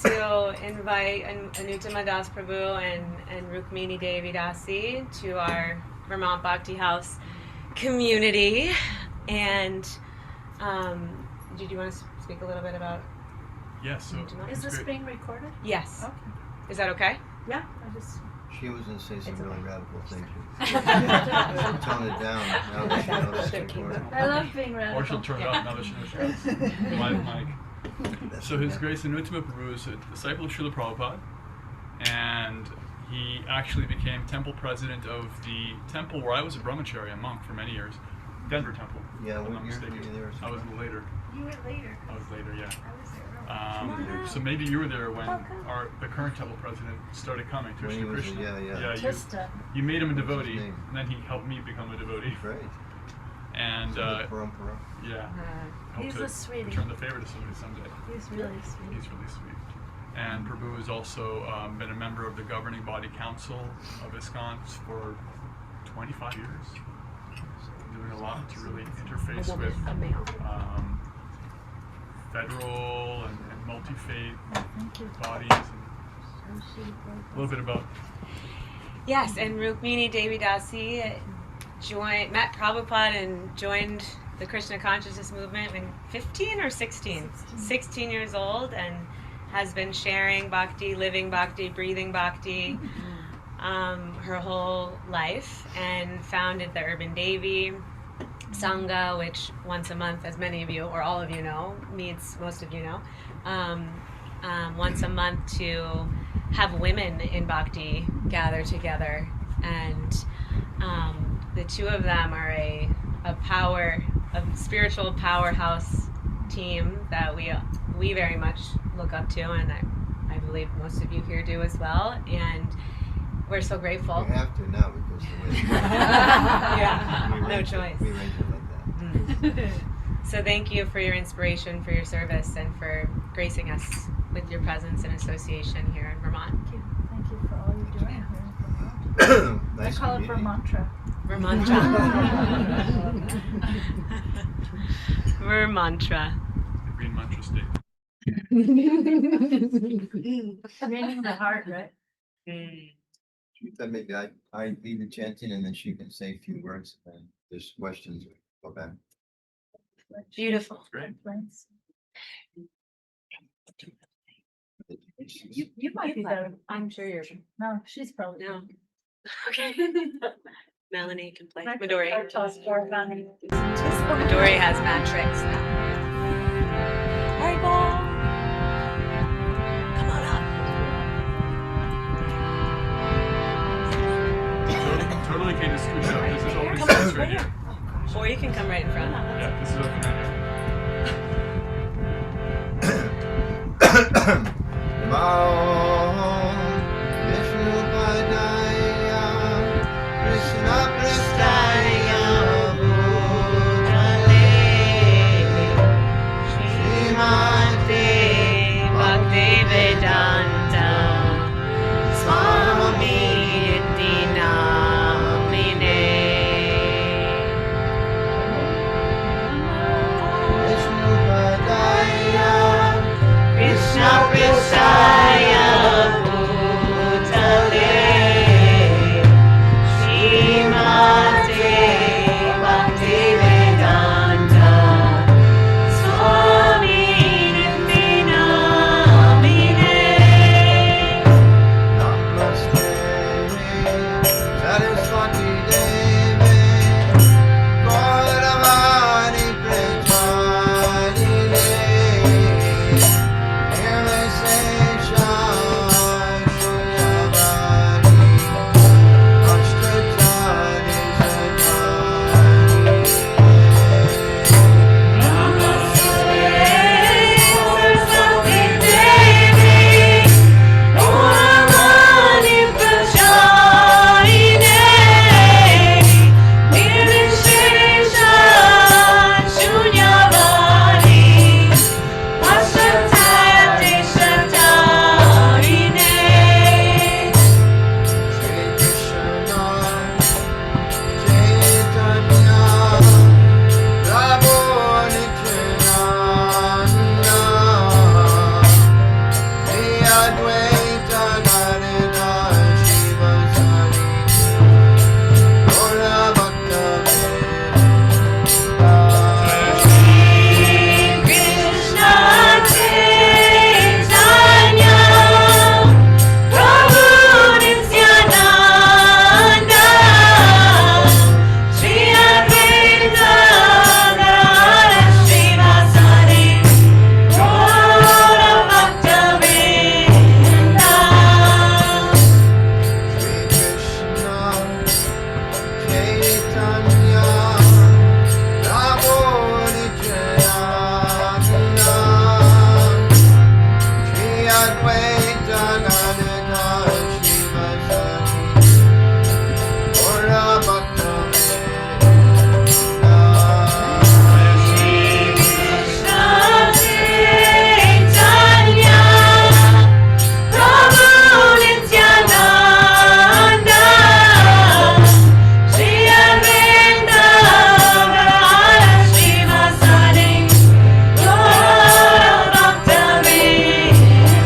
to invite Anuttama Das Prabhu and Rukmini Devi Dasi to our Vermont Bhakti House community. And did you want to speak a little bit about? Yes. So is this being recorded? Yes. Okay. Is that okay? Yeah. I just. She was going to say some really radical things. She'll tone it down now that she knows it's recorded. I love being radical. Or she'll turn it off now that she knows she has live mic. So His Grace Anuttama Prabhu is a disciple of Srila Prabhupada, and he actually became temple president of the temple where I was a brahmachari, a monk for many years, Denver Temple. Yeah, if I'm what not year mistaken. were you there? I was later. You were later. I was later, yeah. I was there. So maybe you were there when the current temple president started coming, When he Krishna was, Krishna. yeah. You made him a What's his devotee, name? and then he helped me become a devotee. Great. And Parampara. yeah, He's hope a to sweetie. return the favor to somebody someday. He's really sweet. He's really sweet. And Prabhu has also been a member of the governing body council of ISKCON for 25 years. Doing a lot to really interface with federal and multi-faith bodies. And a little bit about. Yes, and Rukmini Devi Dasi met Prabhupada and joined the Krishna consciousness movement when 15 or 16? 16 years old, and has been sharing bhakti, living bhakti, breathing bhakti her whole life, and founded the Urban Devi Sangha, which once a month, as many of you or all of you know, meets, most of you know, once a month to have women in bhakti gather together. And the two of them are a spiritual powerhouse team that we very much look up to, and I believe most of you here do as well. And we're so grateful. We have to now because the way yeah, no choice. We arrange it like that. So thank you for your inspiration, for your service, and for gracing us with your presence and association here in Vermont. Thank you. Thank you for all you're doing here in Vermont. Nice I call it community. Vermantra. Vermantra. Vermantra. The Green Mantra State. Meaning the heart, right? That maybe I lead the chanting and then she can say a few words and there's questions. Go back. Beautiful. Great. You might be better. I'm sure you're. No, she's probably. No. Okay. Melanie can play. Midori. Midori. Midori has mad tricks now. Alright, ball. Come on up. Totally okay to scoot up. This is open Come on, space right here. Or you can come right in front. Yeah, this is open right here. Vishnu Padaya, Krishna Prasthaya, Bhutale, Srimate Bhaktivedanta Swami Namine. Vishnu Padaya, Krishna Prasthaya Advaita Gadada Shiva Sati Ora Bhakta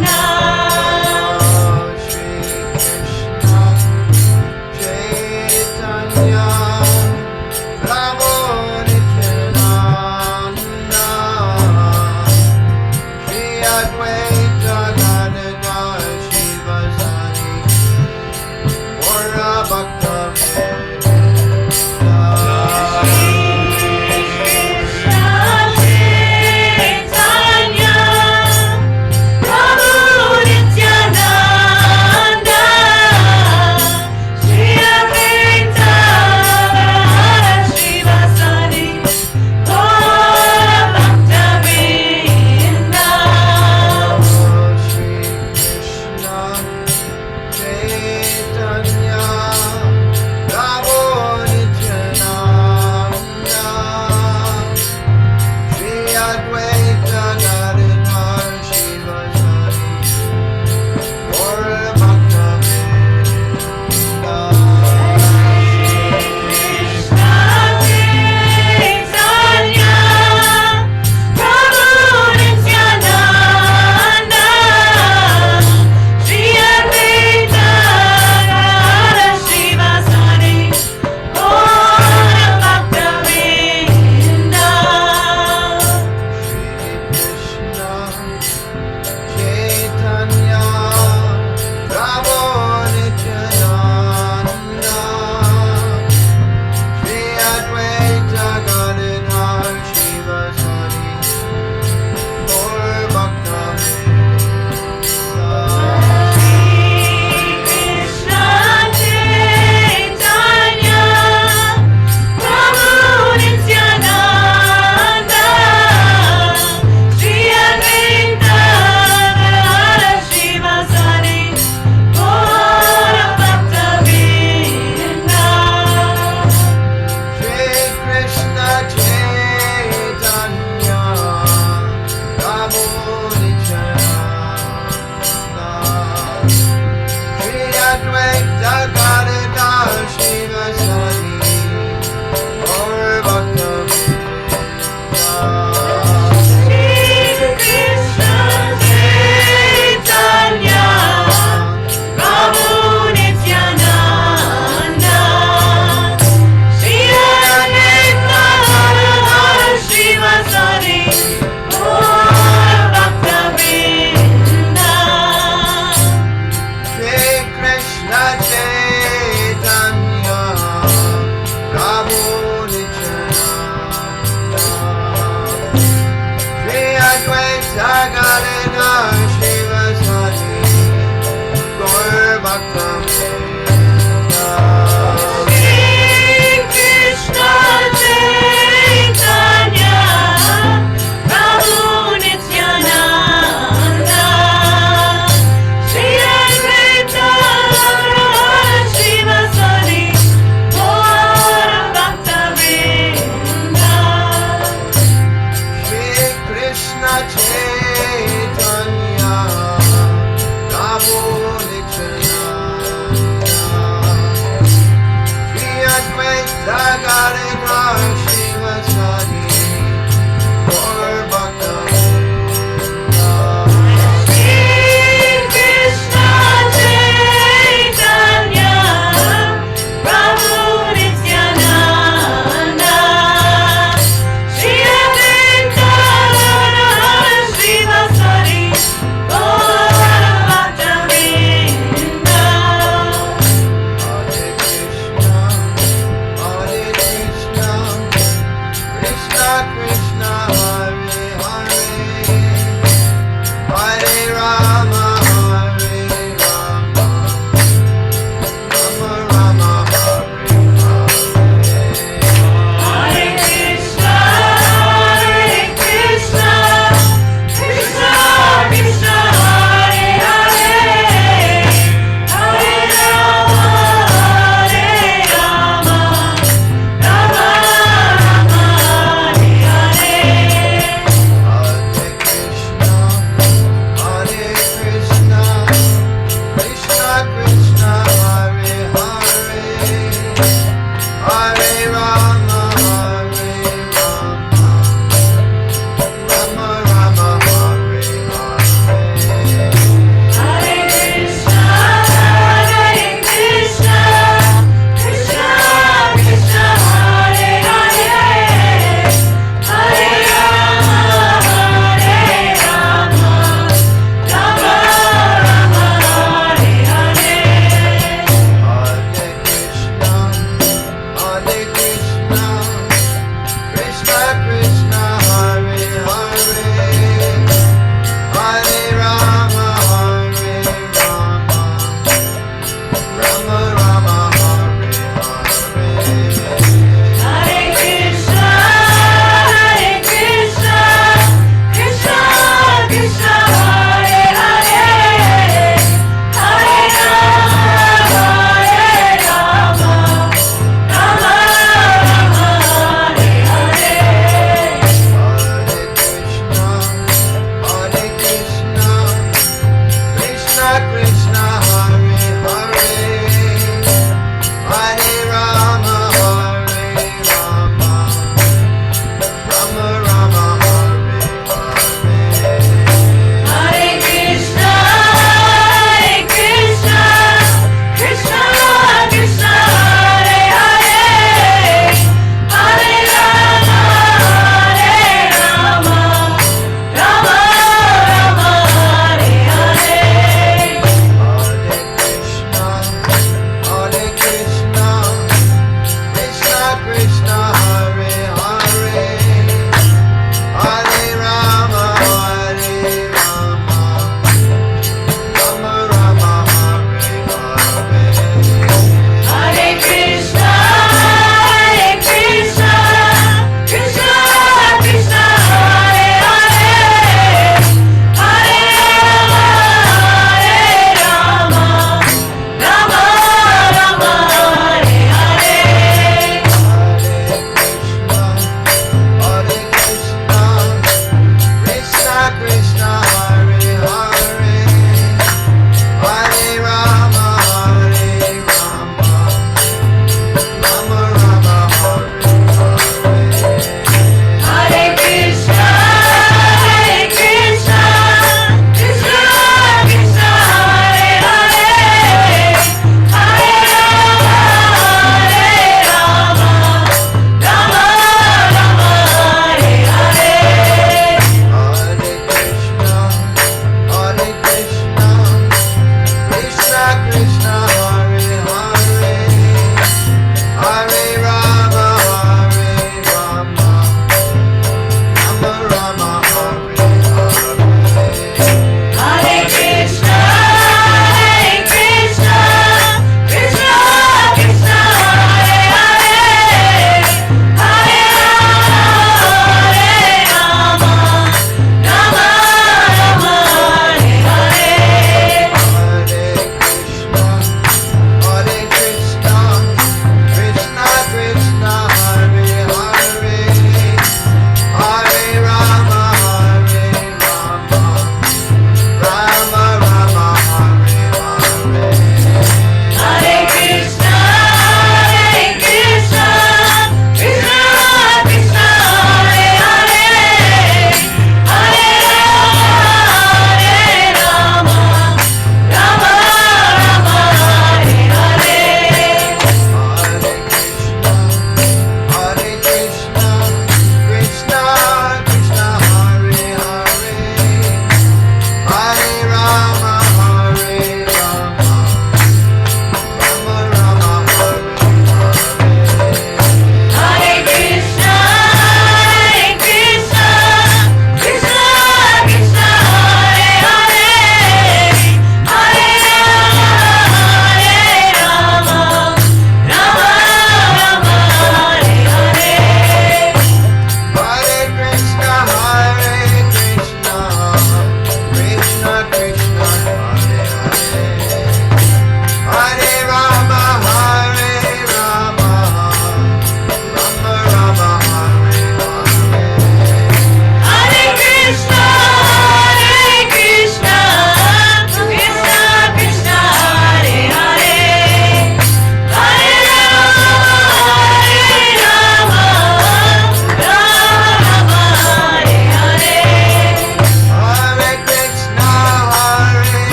Now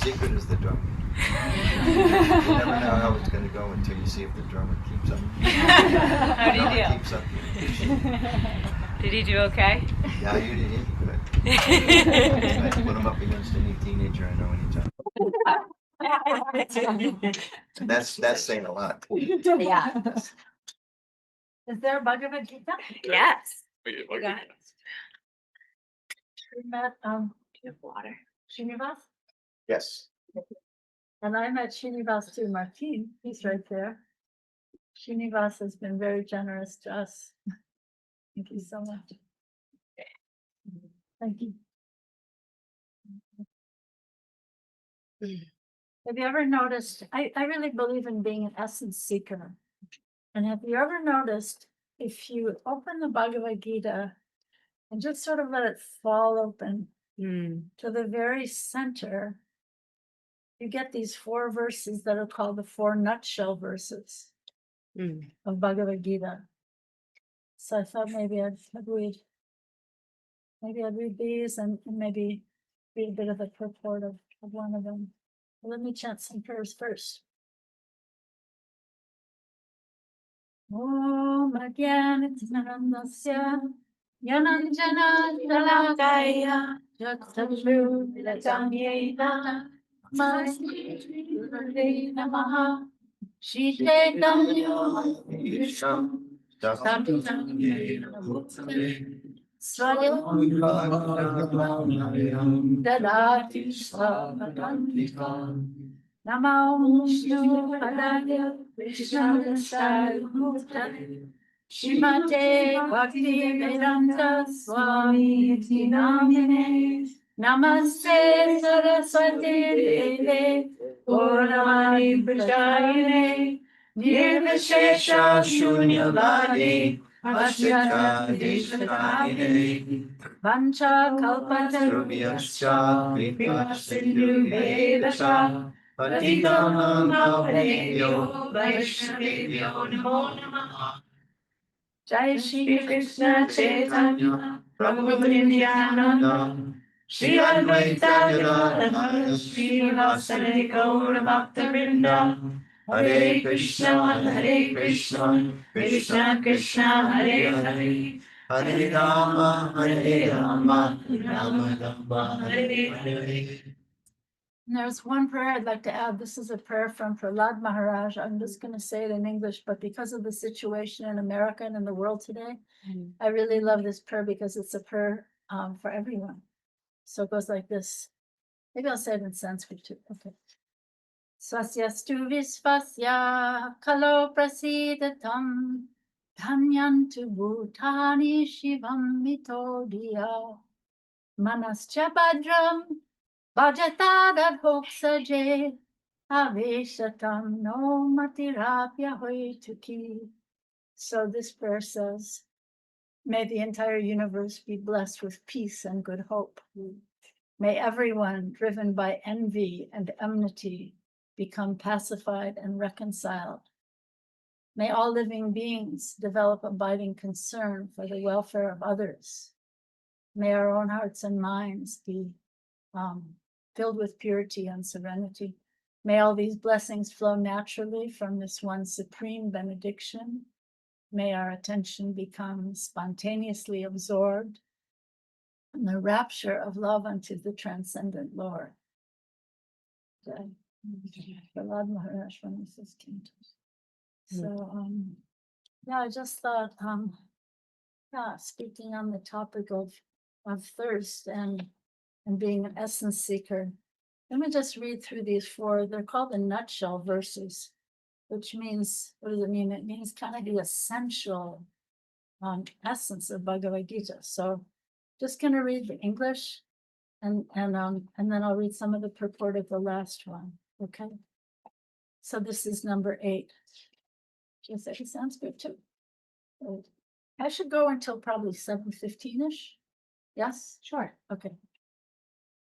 secret is the drummer. You never know how it's gonna go until you see if the drummer keeps up. How do you Drummer do? keeps up. Did he do okay? Yeah, you did it, good. I put him up against any teenager I know anytime. That's saying a lot. Yeah. Is there a Bhagavad Gita? Yes. Wait, You got it. We met, Do you have water? Srinivas, Yes. and I met Srinivas too, Martin, he's right there. Srinivas has been very generous to us. Thank you so much. Thank you. Have you ever noticed, I really believe in being an essence seeker. And have you ever noticed, if you open the Bhagavad Gita and just sort of let it fall open to the very center, you get these 4 verses that are called the 4 nutshell verses of Bhagavad Gita. So I thought maybe I'd read these and maybe read a bit of the purport of one of them. Let me chant some prayers first. Om Ajnanasya Yananjana Shalakaya Jaksharu Vilatamyena Namaste Namaha Shri Chaitanya Vishnu Satam Yena Bhutale Swayam Dadati Savatantika Namo Vishnu Padaya Krishna Bhutale Shrimate Bhakti Vedanta Swami Iti Namine Namaste Saraswati Deve Gauravani Prachayane Nirvishesha Shunyavadi Pashyata Deshakayane Vancha Kalpatarubhyascha Kripa Sindhu Vedasha Patitanam Bhavanebhyo Vaishnavebhyo Namo Namaha Jai Shri Krishna Chaitanya Prabhu Nityananda Shri Advaita Gadadhara Shri Vasari Gaura Bhakta Vrinda Hare Krishna Krishna Krishna Hare Hare Hare Rama Rama Rama Hare Hare. And there's one prayer I'd like to add. This is a prayer from Prahlad Maharaj. I'm just going to say it in English, but because of the situation in America and in the world today, I really love this prayer because it's a prayer for everyone. So it goes like this. Maybe I'll say it in Sanskrit too. Okay. Swasyastu visvasya kalo prasidatam dhanyantu bhutani shivam mito diya manascha bhadram Bhajatada bhoksaje aveshatam no matirapya hoituki. So this prayer says, may the entire universe be blessed with peace and good hope. May everyone driven by envy and enmity become pacified and reconciled. May all living beings develop abiding concern for the welfare of others. May our own hearts and minds be filled with purity and serenity. May all these blessings flow naturally from this one supreme benediction. May our attention become spontaneously absorbed in the rapture of love unto the transcendent Lord. Prahlad Maharaj from this canto. So, yeah, I just thought, speaking on the topic of thirst and being an essence seeker. Let me just read through these 4. They're called the nutshell verses, which means, what does it mean? It means kind of the essential essence of Bhagavad Gita. So just going to read the English and then I'll read some of the purport of the last one. Okay. So this is number 8. Just that it sounds good too. I should go until probably 7:15-ish. Yes? Sure. Okay.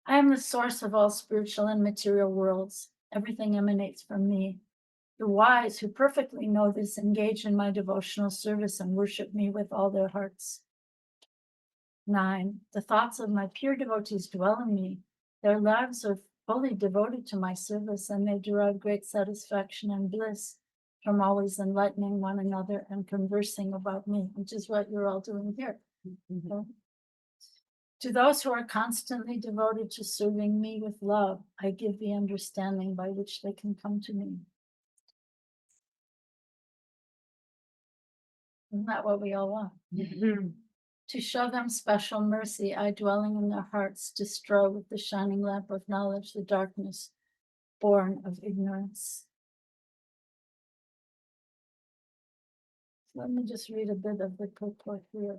I am the source of all spiritual and material worlds. Everything emanates from me. The wise who perfectly know this engage in my devotional service and worship me with all their hearts. 9. The thoughts of my pure devotees dwell in me. Their lives wholly devoted to my service, and they derive great satisfaction and bliss from always enlightening one another and conversing about me, which is what you're all doing here. Okay? To those who are constantly devoted to serving me with love, I give the understanding by which they can come to me. Isn't that what we all want? To show them special mercy, I, dwelling in their hearts, destroy with the shining lamp of knowledge the darkness born of ignorance. Let me just read a bit of the purport here.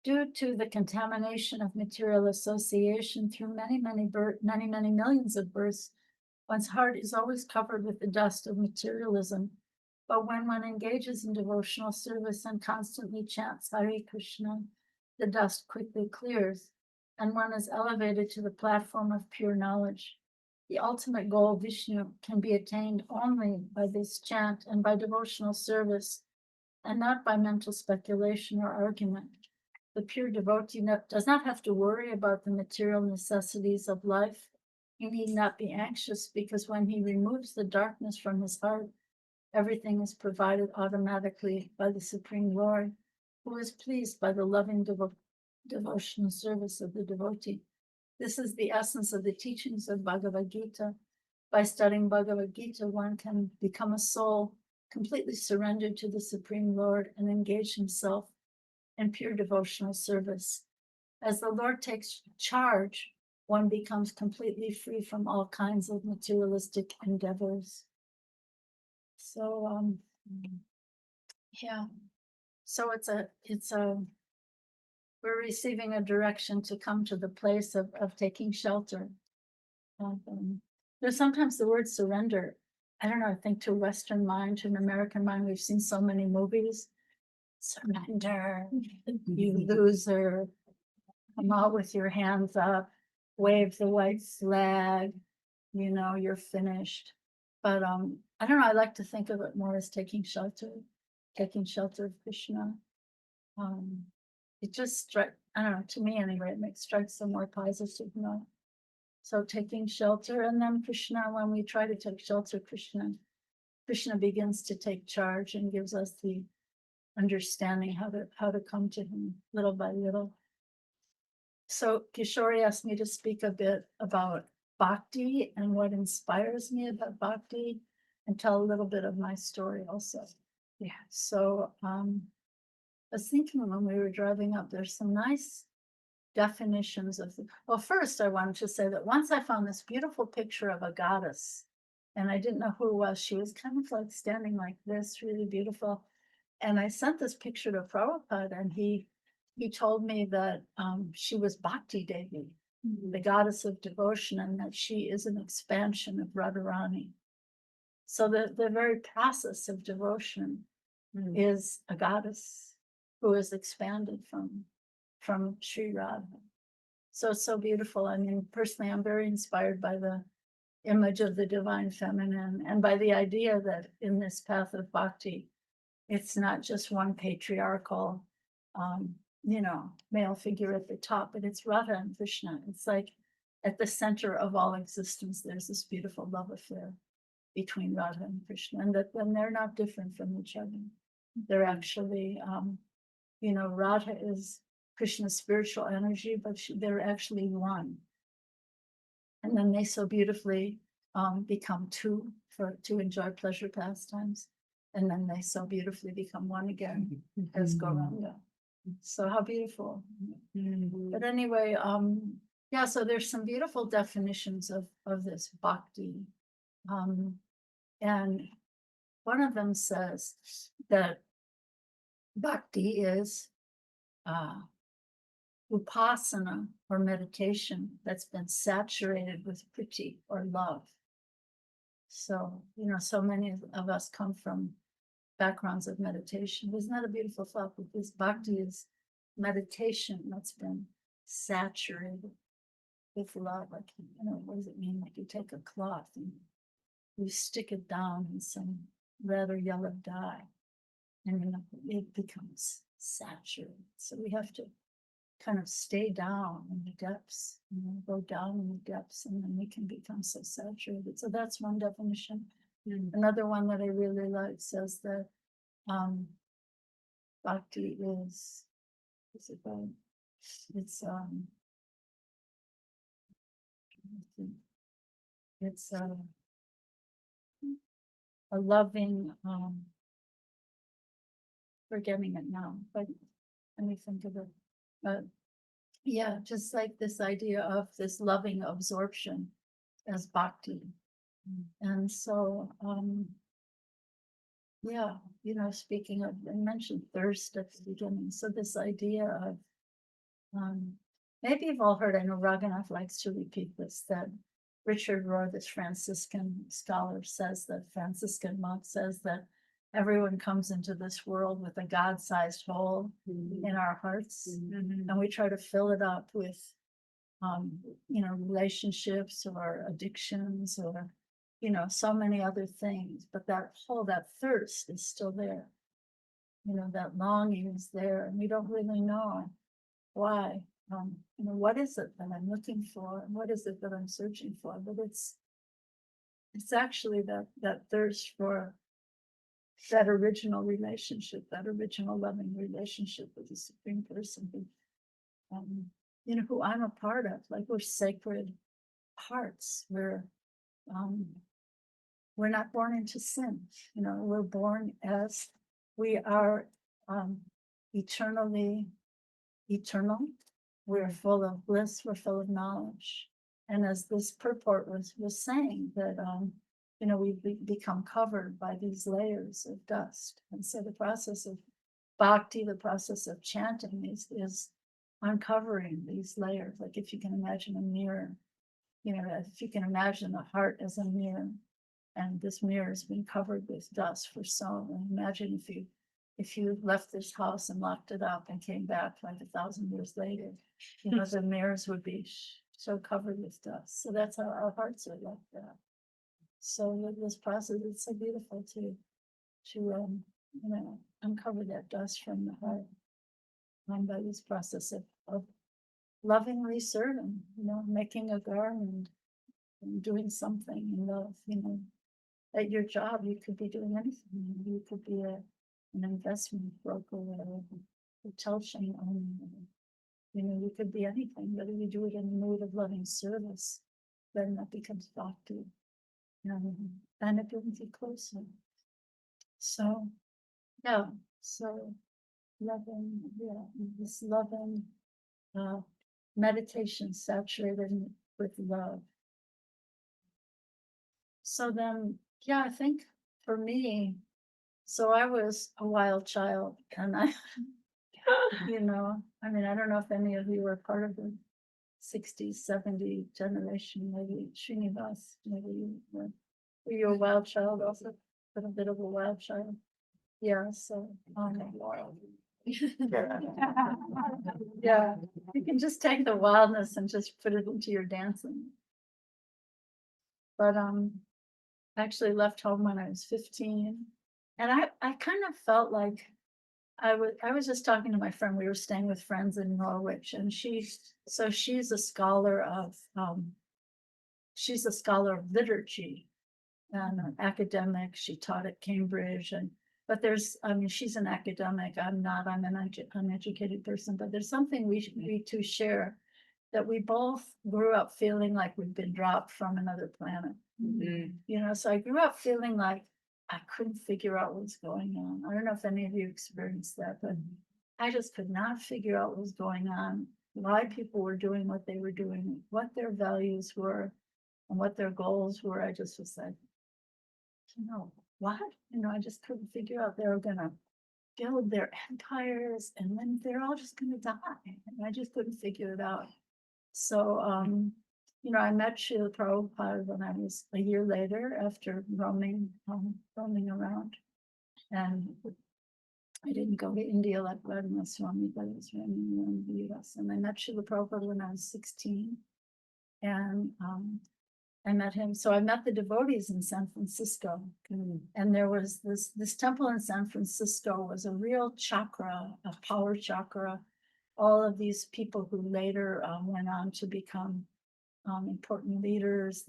Due to the contamination of material association through many millions of births, one's heart is always covered with the dust of materialism. But when one engages in devotional service and constantly chants Hare Krishna, the dust quickly clears, and one is elevated to the platform of pure knowledge. The ultimate goal, Vishnu, can be attained only by this chant and by devotional service, and not by mental speculation or argument. The pure devotee does not have to worry about the material necessities of life. He need not be anxious, because when he removes the darkness from his heart, everything is provided automatically by the Supreme Lord, who is pleased by the loving devotional service of the devotee. This is the essence of the teachings of Bhagavad Gita. By studying Bhagavad Gita, one can become a soul completely surrendered to the Supreme Lord and engage himself in pure devotional service. As the Lord takes charge, one becomes completely free from all kinds of materialistic endeavors. So, yeah. So we're receiving a direction to come to the place of taking shelter. There's sometimes the word surrender. I don't know, I think to a Western mind, to an American mind, we've seen so many movies. Surrender, you loser, come out with your hands up, wave the white flag, you're finished. But I don't know, I like to think of it more as taking shelter of Krishna. It just strikes, I don't know, to me anyway, it strikes a more positive note. So taking shelter, and then Krishna, when we try to take shelter, Krishna begins to take charge and gives us the understanding how to come to him little by little. So Kishori asked me to speak a bit about bhakti and what inspires me about bhakti, and tell a little bit of my story also. Yeah. So I was thinking when we were driving up, there's some nice definitions of well, first I wanted to say that once I found this beautiful picture of a goddess, and I didn't know who it was. She was kind of like standing like this, really beautiful. And I sent this picture to Prabhupada, and he told me that she was Bhakti Devi, the goddess of devotion, and that she is an expansion of Radharani. So the very process of devotion is a goddess who is expanded from Sri Radha. So it's so beautiful. I mean, personally, I'm very inspired by the image of the divine feminine, and by the idea that in this path of bhakti, it's not just one patriarchal, male figure at the top, but it's Radha and Krishna. It's like at the center of all existence, there's this beautiful love affair between Radha and Krishna, and that then they're not different from each other. They're actually, Radha is Krishna's spiritual energy, but they're actually one. And then they so beautifully become two to enjoy pleasure pastimes. And then they so beautifully become one again as Gauranga. So how beautiful. But anyway, so there's some beautiful definitions of this bhakti. And one of them says that bhakti is upasana or meditation that's been saturated with priti or love. So, so many of us come from backgrounds of meditation. Isn't that a beautiful thought? Because bhakti is meditation that's been saturated with love. Like, what does it mean? Like you take a cloth and you stick it down in some red or yellow dye. and it becomes saturated. So we have to kind of stay down in the depths, go down in the depths, and then we can become so saturated. So that's one definition. Another one that I really like says that bhakti is it about? It's a loving, forgetting it now, but let me think of it. But yeah, just like this idea of this loving absorption as bhakti. And so, yeah, speaking of, I mentioned thirst at the beginning. So this idea of, maybe you've all heard, I know Raghunath likes to repeat this, that Richard Rohr, this Franciscan scholar, says that Franciscan monk says that everyone comes into this world with a God-sized hole in our hearts, and we try to fill it up with, relationships or addictions or, so many other things. But that hole, that thirst is still there. That longing is there, and we don't really know why. What is it that I'm looking for, and what is it that I'm searching for? But it's actually that thirst for that original relationship, that original loving relationship with the Supreme Person who I'm a part of. Like, we're sacred hearts. We're not born into sin. We're born as we are eternally eternal. We're full of bliss, we're full of knowledge. And as this purport was saying, that we become covered by these layers of dust. And so the process of bhakti, the process of chanting is uncovering these layers. Like, if you can imagine a mirror, if you can imagine the heart as a mirror, and this mirror has been covered with dust for so, and imagine if you left this house and locked it up and came back like 1,000 years later, the mirrors would be so covered with dust. So that's how our hearts are like that. So with this process, it's so beautiful to uncover that dust from the heart, by this process of lovingly serving, making a garland and doing something in love. At your job, you could be doing anything. You could be an investment broker or a hotel chain owner. You could be anything, but if you do it in the mood of loving service, then that becomes bhakti. And it brings you closer. So, yeah, so loving, this loving meditation saturated with love. So then, I think for me, so I was a wild child, and I I don't know if any of you were part of the 60s, 70 generation, maybe Srinivas, maybe were you a wild child also? But a bit of a wild child. Yeah, so wild. Yeah, you can just take the wildness and just put it into your dancing. But I actually left home when I was 15, and I kind of felt like I was just talking to my friend. We were staying with friends in Norwich, and she's a scholar of liturgy and an academic. She taught at Cambridge, but she's an academic. I'm not. I'm an uneducated person. But there's something we two share, that we both grew up feeling like we'd been dropped from another planet. So I grew up feeling like I couldn't figure out what's going on. I don't know if any of you experienced that, but I just could not figure out what was going on, why people were doing what they were doing, what their values were, and what their goals were. I just was like, what? I just couldn't figure out. They were going to build their empires, and then they're all just going to die. And I just couldn't figure it out. So, I met Srila Prabhupada when I was a year later, after roaming around. And I didn't go to India like Vladimir Swami, but I was roaming around the US. And I met Srila Prabhupada when I was 16. And I met him. So I met the devotees in San Francisco. And there was this temple in San Francisco was a real chakra, a power chakra. All of these people who later went on to become important leaders,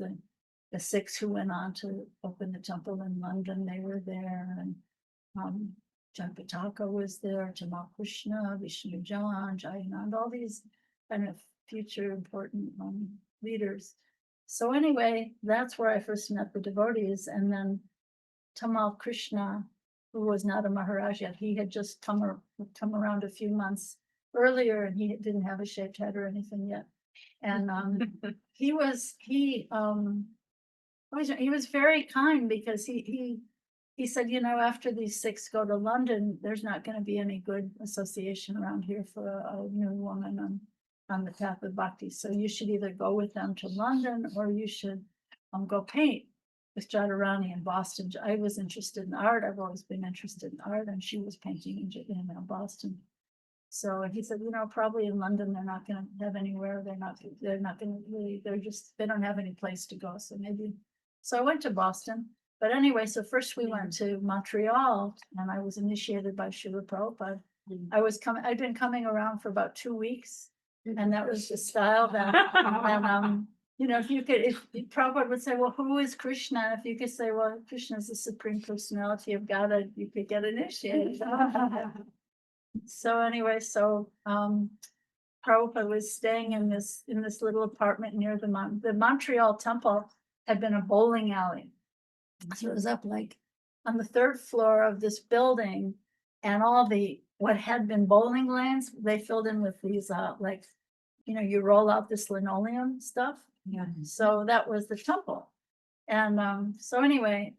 the six who went on to open the temple in London, they were there, and Jampataka was there, Tamal Krishna, Vishnu Jain, Jayanand, all these kind of future important leaders. So anyway, that's where I first met the devotees, and then Tamal Krishna, who was not a Maharaj yet, he had just come around a few months earlier, and he didn't have a shaved head or anything yet. And he was very kind, because he said, you know, after these six go to London, there's not going to be any good association around here for a new woman on the path of bhakti. So you should either go with them to London, or you should go paint with Jadharani in Boston. I was interested in art. I've always been interested in art, and she was painting in Boston. So he said, you know, probably in London, they're not going to have anywhere. They're not going to really, they don't have any place to go. So maybe, so I went to Boston. But anyway, so first we went to Montreal, and I was initiated by Srila Prabhupada. I'd been coming around for about 2 weeks, and that was the style that, and you know, if Prabhupada would say, well, who is Krishna? If you could say, well, Krishna is the Supreme Personality of God, you could get initiated. So anyway, Prabhupada was staying in this little apartment near the Montreal temple had been a bowling alley. So it was up like on the 3rd floor of this building, and all what had been bowling lanes, they filled in with these like, you know, you roll out this linoleum stuff. Yeah. So that was the temple. And so anyway,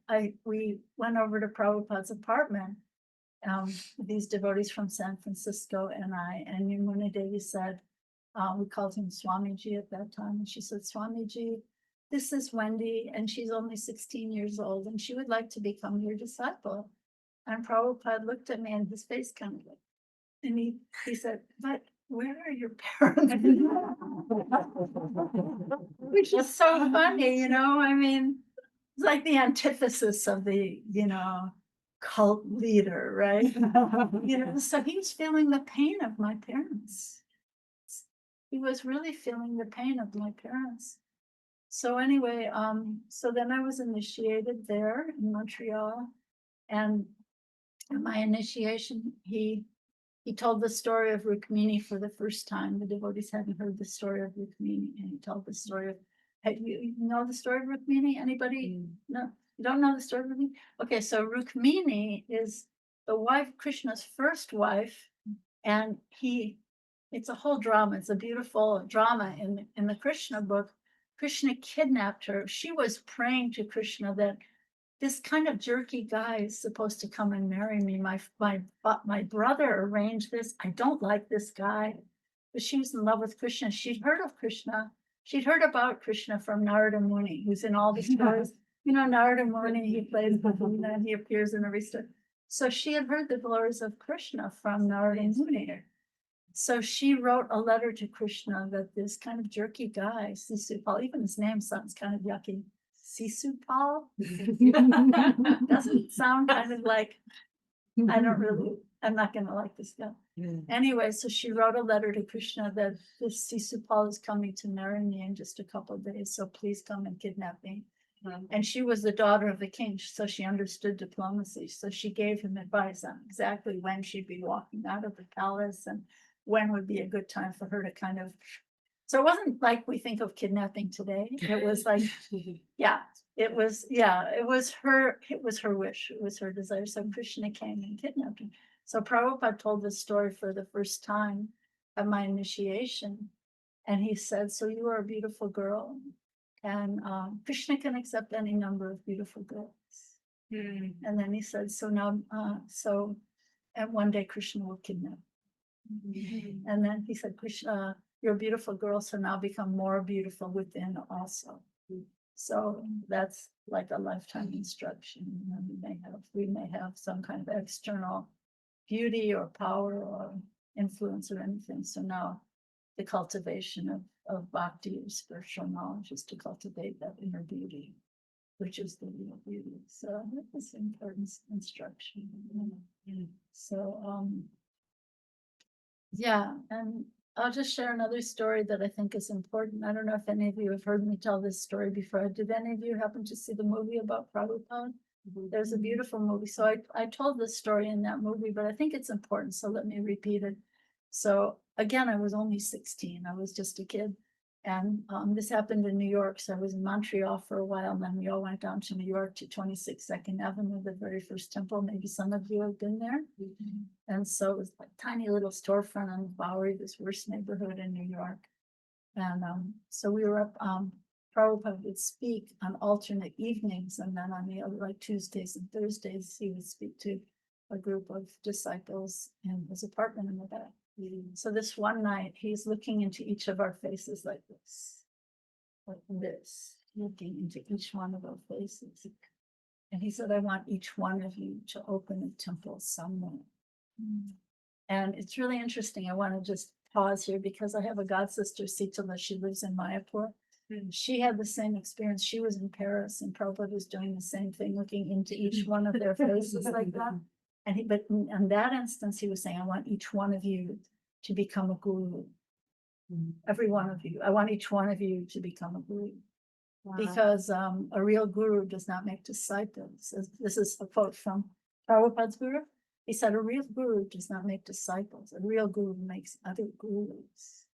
we went over to Prabhupada's apartment. These devotees from San Francisco and Yamuna Devi said, we called him Swamiji at that time, and she said, Swamiji, this is Wendy, and she's only 16 years old, and she would like to become your disciple. And Prabhupada looked at me, and his face kind of like, and he said, but where are your parents? Which is so funny, you know, I mean, it's like the antithesis of the, you know, cult leader, right? You know, so he was feeling the pain of my parents. He was really feeling the pain of my parents. So anyway, so then I was initiated there in Montreal, and at my initiation, he told the story of Rukmini for the first time. The devotees hadn't heard the story of Rukmini, and he told the story of, you know the story of Rukmini? Anybody? No, you don't know the story of Rukmini? Okay, so Rukmini is the wife, Krishna's first wife, and it's a whole drama. It's a beautiful drama in the Krishna book. Krishna kidnapped her. She was praying to Krishna that this kind of jerky guy is supposed to come and marry me. My brother arranged this. I don't like this guy. But she was in love with Krishna. She'd heard of Krishna. She'd heard about Krishna from Narada Muni, who's in all the stories. You know, Narada Muni, he plays Bhavina, and he appears in every story. So she had heard the glories of Krishna from Narada Muni. So she wrote a letter to Krishna that this kind of jerky guy, Sisupal, even his name sounds kind of yucky. Sisupal? Doesn't sound kind of like, I'm not going to like this guy. Anyway, so she wrote a letter to Krishna that this Sisupal is coming to marry me in just a couple of days, so please come and kidnap me. And she was the daughter of the king, so she understood diplomacy. So she gave him advice on exactly when she'd be walking out of the palace and when would be a good time for her to kind of. So it wasn't like we think of kidnapping today. It was like, it was her wish, it was her desire. So Krishna came and kidnapped her. So Prabhupada told this story for the first time at my initiation. And he said, so you are a beautiful girl, and Krishna can accept any number of beautiful girls. And then he said, so now, and one day Krishna will kidnap. And then he said, Krishna, you're a beautiful girl, so now become more beautiful within also. So that's like a lifetime instruction. You know, we may have some kind of external beauty or power or influence or anything. So now the cultivation of bhakti or spiritual knowledge is to cultivate that inner beauty, which is the real beauty. So that was important instruction. So yeah, and I'll just share another story that I think is important. I don't know if any of you have heard me tell this story before. Did any of you happen to see the movie about Prabhupada? There's a beautiful movie. So I told this story in that movie, but I think it's important. So let me repeat it. So again, I was only 16. I was just a kid. And this happened in New York. So I was in Montreal for a while. And then we all went down to New York to 26 2nd Avenue, the very first temple. Maybe some of you have been there. And so it was like a tiny little storefront on the Bowery, this worst neighborhood in New York. And so we were up, Prabhupada would speak on alternate evenings. And then on the other, like Tuesdays and Thursdays, he would speak to a group of disciples in his apartment in the back. So this one night, he's looking into each of our faces like this, looking into each one of our faces. And he said, I want each one of you to open a temple somewhere. And it's really interesting. I want to just pause here because I have a god sister, Sitala. She lives in Mayapur. She had the same experience. She was in Paris, and Prabhupada was doing the same thing, looking into each one of their faces like that. And but in that instance, he was saying, I want each one of you to become a guru. Every one of you. I want each one of you to become a guru. Wow. Because a real guru does not make disciples. This is a quote from Prabhupada's guru. He said, a real guru does not make disciples. A real guru makes other gurus.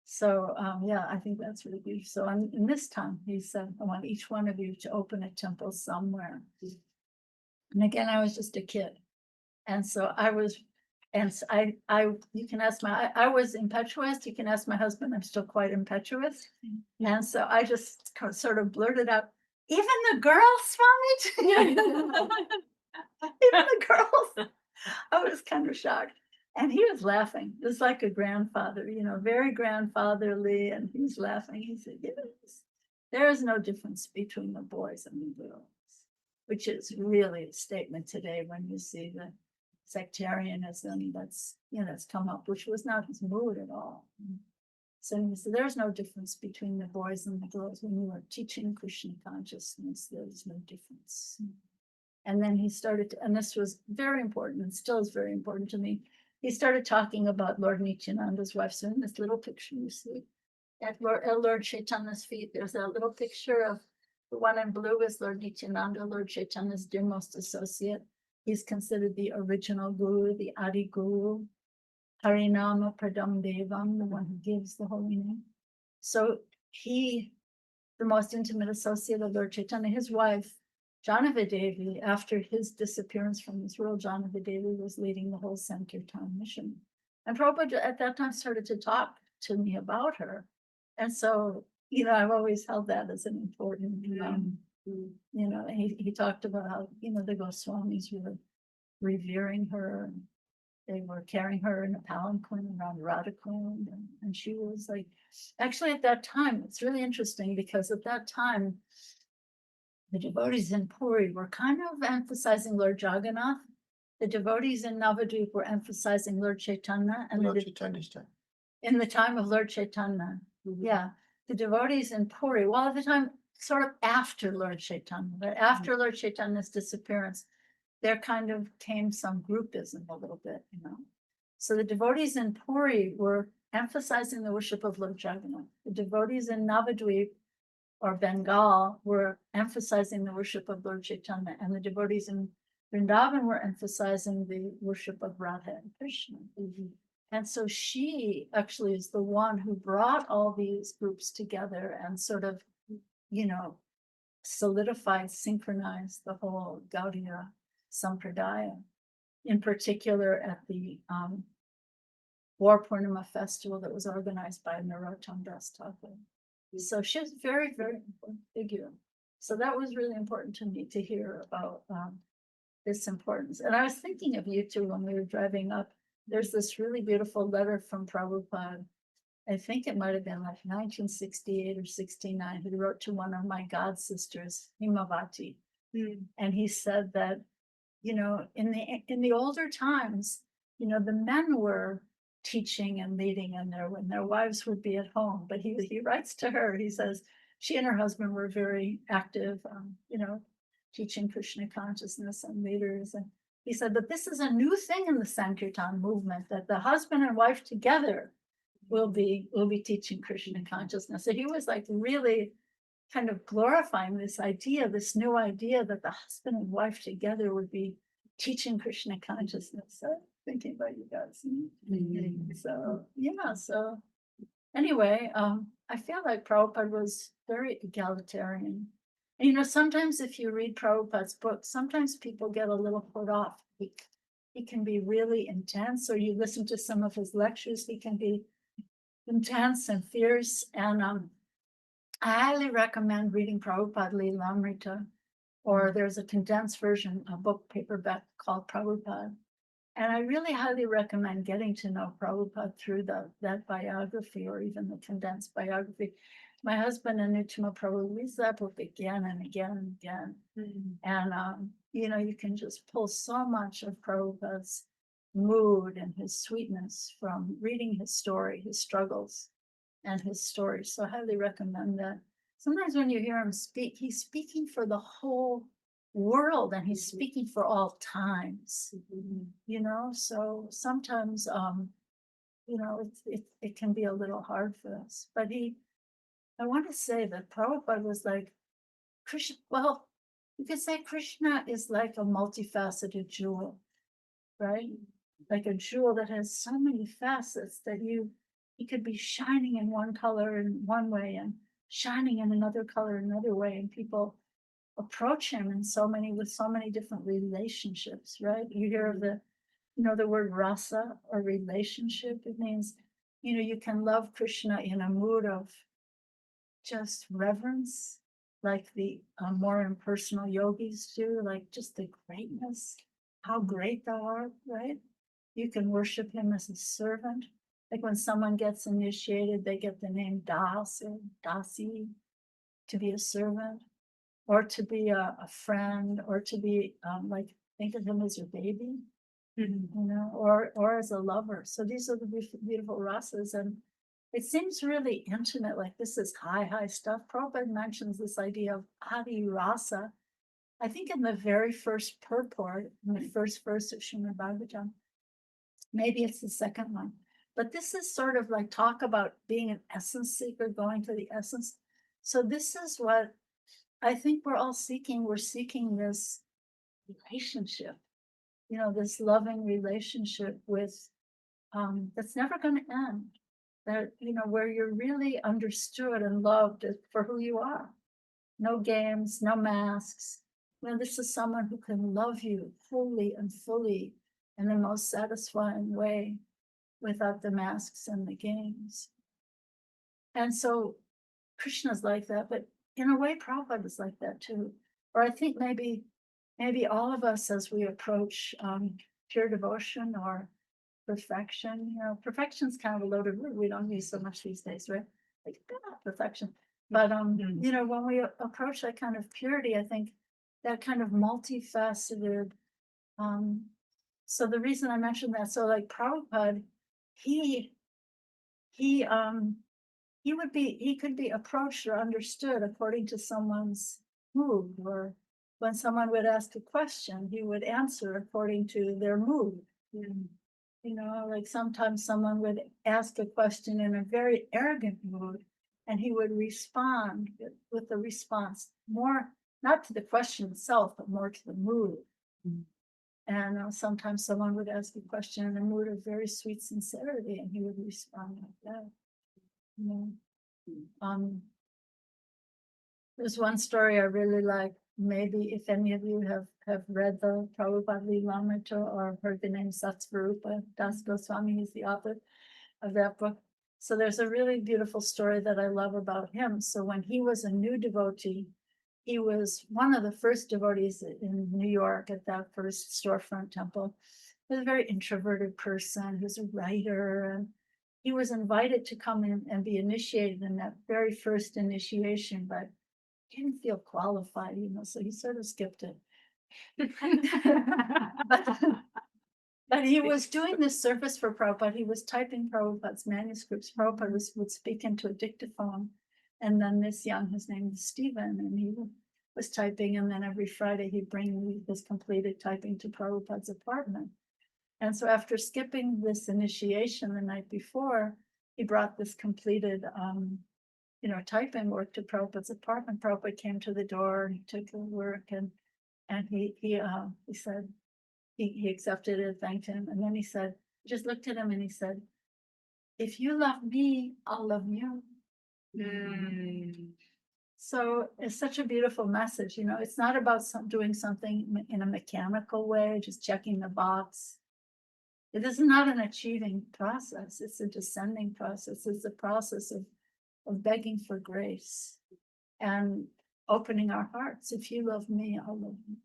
So yeah, I think that's really beautiful. So in this time, he said, I want each one of you to open a temple somewhere. And again, I was just a kid. And so I was, and you can ask I was impetuous. You can ask my husband, I'm still quite impetuous. And so I just sort of blurted out, even the girls want me to. Even the girls. I was kind of shocked. And he was laughing, just like a grandfather, very grandfatherly. And he's laughing. He said, yes, there is no difference between the boys and the girls, which is really a statement today when you see the sectarianism that's come up, which was not his mood at all. So he said, there's no difference between the boys and the girls. When you are teaching Krishna consciousness, there's no difference. And then he started, and this was very important and still is very important to me. He started talking about Lord Nityananda's wife. So in this little picture you see at Lord Chaitanya's feet, there's that little picture of the one in blue is Lord Nityananda, Lord Chaitanya's dearmost associate. He's considered the original guru, the Adi Guru, Harinama Pradam Devam, the one who gives the holy name. So he, the most intimate associate of Lord Chaitanya, his wife, Janavidevi, after his disappearance from this world, Janavidevi was leading the whole Sankirtan mission. And Prabhupada at that time started to talk to me about her. And so, I've always held that as an important, he talked about how, the Goswamis were revering her. And they were carrying her in a palanquin around Radhakund. And she was like, actually at that time, it's really interesting because at that time, the devotees in Puri were kind of emphasizing Lord Jagannath. The devotees in Navadvip were emphasizing Lord Chaitanya. And Lord Chaitanya's time. In the time of Lord Chaitanya. Yeah. The devotees in Puri, well, at the time, sort of after Lord Chaitanya, but after Lord Chaitanya's disappearance, there kind of came some groupism a little bit, So the devotees in Puri were emphasizing the worship of Lord Jagannath. The devotees in Navadvip or Bengal were emphasizing the worship of Lord Chaitanya, and the devotees in Vrindavan were emphasizing the worship of Radha and Krishna. And so she actually is the one who brought all these groups together and sort of, solidified, synchronized the whole Gaudiya Sampradaya, in particular at the War Purnima festival that was organized by Narottam Das Thakur. So she's a very, very important figure. So that was really important to me to hear about this importance. And I was thinking of you two when we were driving up. There's this really beautiful letter from Prabhupada. I think it might have been like 1968 or 69. He wrote to one of my god sisters, Himavati. And he said that, in the older times, the men were teaching and leading in there when their wives would be at home. But he writes to her, he says, she and her husband were very active, teaching Krishna consciousness and leaders. And he said, but this is a new thing in the Sankirtan movement, that the husband and wife together will be teaching Krishna consciousness. So he was like really kind of glorifying this idea, this new idea that the husband and wife together would be teaching Krishna consciousness. So thinking about you guys. So yeah, so anyway, I feel like Prabhupada was very egalitarian. And sometimes if you read Prabhupada's books, sometimes people get a little put off. He can be really intense, or you listen to some of his lectures, he can be intense and fierce. And I highly recommend reading Prabhupada Leelamrita, or there's a condensed version, a book paperback called Prabhupada. And I really highly recommend getting to know Prabhupada through that biography, or even the condensed biography. My husband Anuttama Prabhu reads that book again and again and again. And, you can just pull so much of Prabhupada's mood and his sweetness from reading his story, his struggles and his story. So I highly recommend that. Sometimes when you hear him speak, he's speaking for the whole world, and he's speaking for all times, so sometimes it can be a little hard for us. But I want to say that Prabhupada was like Krishna. Well, you could say Krishna is like a multifaceted jewel, right? Like a jewel that has so many facets that he could be shining in one color in one way and shining in another color another way, and people approach him with so many different relationships, right? You hear of the word rasa, or relationship. It means, you can love Krishna in a mood of just reverence, like the more impersonal yogis do, like just the greatness, how great thou art, right? You can worship him as a servant. Like when someone gets initiated, they get the name das or dasi, to be a servant, or to be a friend, or to be like, think of him as your baby, or as a lover. So these are the beautiful rasas, and it seems really intimate, like this is high stuff. Prabhupada mentions this idea of adi rasa, I think in the very first purport, in the first verse of Srimad Bhagavatam. Maybe it's the second one, but this is sort of like talk about being an essence seeker, going to the essence. So this is what I think we're all seeking. We're seeking this relationship, this loving relationship with that's never going to end. That where you're really understood and loved for who you are. No games, no masks. This is someone who can love you wholly and fully in the most satisfying way, without the masks and the games. And so Krishna's like that, but in a way, Prabhupada is like that too. Or I think maybe all of us, as we approach pure devotion or perfection, perfection's kind of a loaded word. We don't use so much these days, right? Like perfection. But when we approach that kind of purity, I think that kind of multifaceted. So the reason I mentioned that, so like Prabhupada, he could be approached or understood according to someone's mood, or when someone would ask a question, he would answer according to their mood. Like sometimes someone would ask a question in a very arrogant mood, and he would respond with the response more, not to the question itself, but more to the mood. And sometimes someone would ask a question in a mood of very sweet sincerity, and he would respond like that. There's one story I really like. Maybe if any of you have read the Prabhupada Leelamrita or heard the name Satsvarupa Das Goswami, he's the author of that book. So there's a really beautiful story that I love about him. So when he was a new devotee, he was one of the first devotees in New York at that first storefront temple. He was a very introverted person who's a writer, and he was invited to come in and be initiated in that very first initiation, but he didn't feel qualified, so he sort of skipped it. But he was doing this service for Prabhupada. He was typing Prabhupada's manuscripts. Prabhupada would speak into a dictaphone. And then this young, his name was Stephen, and he was typing. And then every Friday he'd bring his completed typing to Prabhupada's apartment. And so after skipping this initiation the night before, he brought this completed, typing work to Prabhupada's apartment. Prabhupada came to the door and he took the work and he said, he accepted it, thanked him. And then he said, just looked at him and he said, if you love me, I'll love you. So it's such a beautiful message. It's not about doing something in a mechanical way, just checking the box. It is not an achieving process. It's a descending process. It's a process of begging for grace and opening our hearts. If you love me, I'll love you.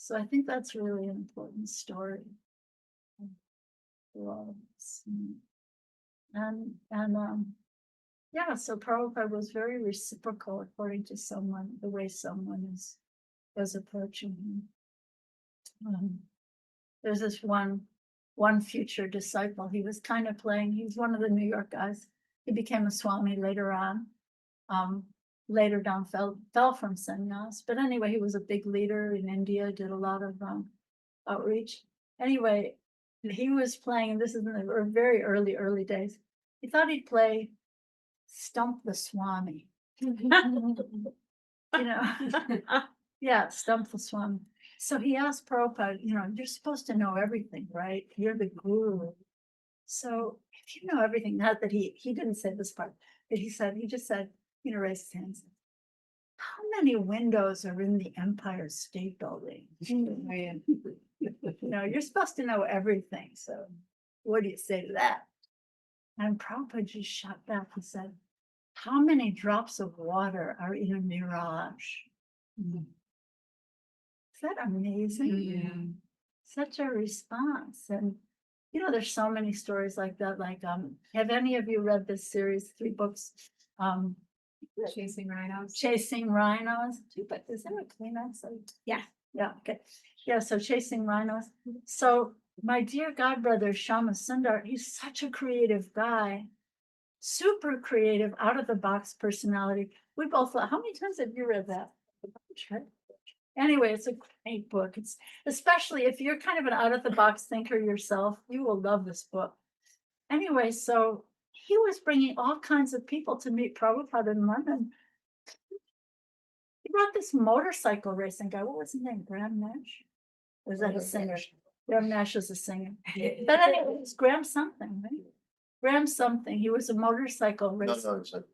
So I think that's really an important story for all of us. Yeah, so Prabhupada was very reciprocal according to the way someone was approaching him. There's this one future disciple. He was kind of playing, he was one of the New York guys. He became a Swami later on. Later down fell from sannyas. But anyway, he was a big leader in India, did a lot of outreach. Anyway, he was playing, and this is in the very early days. He thought he'd play Stump the Swami. Yeah, Stump the Swami. So he asked Prabhupada, you're supposed to know everything, right? You're the guru. So if you know everything, not that he didn't say this part, but he just said, raised his hands. How many windows are in the Empire State Building? You're supposed to know everything. So what do you say to that? And Prabhupada just shot back and said, how many drops of water are in a mirage? Is that amazing? Such a response. And there's so many stories like that. Like, have any of you read this series, 3 books? Chasing Rhinos. Chasing Rhinos. But is there a Kleenex? Yeah. Okay. Yeah. So Chasing Rhinos. So my dear godbrother Shama Sundar, he's such a creative guy, super creative, out of the box personality. We both. How many times have you read that? Anyway, it's a great book. It's especially if you're kind of an out of the box thinker yourself, you will love this book. Anyway, so he was bringing all kinds of people to meet Prabhupada in London. He brought this motorcycle racing guy. What was his name? Graham Nash? Or was that a singer? Graham Nash was a singer. But anyway, it was Graham something, right? Graham something. He was a motorcycle racer. No, it's a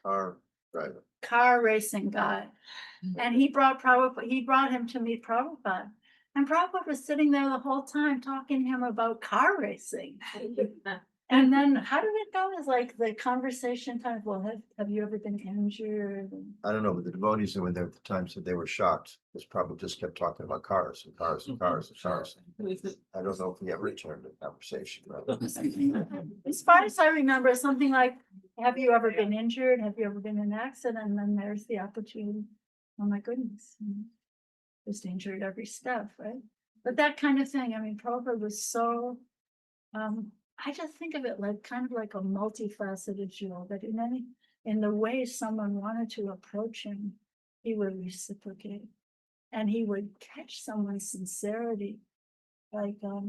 car driver. Car racing guy. And he brought him to meet Prabhupada. And Prabhupada was sitting there the whole time talking to him about car racing. And then how did it go? Is like the conversation kind of, well, have you ever been injured? I don't know, but the devotees who were there at the time said they were shocked. This probably just kept talking about cars and cars and cars and cars. I don't know if we ever returned the conversation. As far as I remember, something like, have you ever been injured? Have you ever been in an accident? And then there's the opportunity. Oh my goodness. Just injured every step, right? But that kind of thing. I mean, Prabhupada was so, I just think of it like kind of like a multifaceted jewel, that in the way someone wanted to approach him, he would reciprocate, and he would catch someone's sincerity. Like, I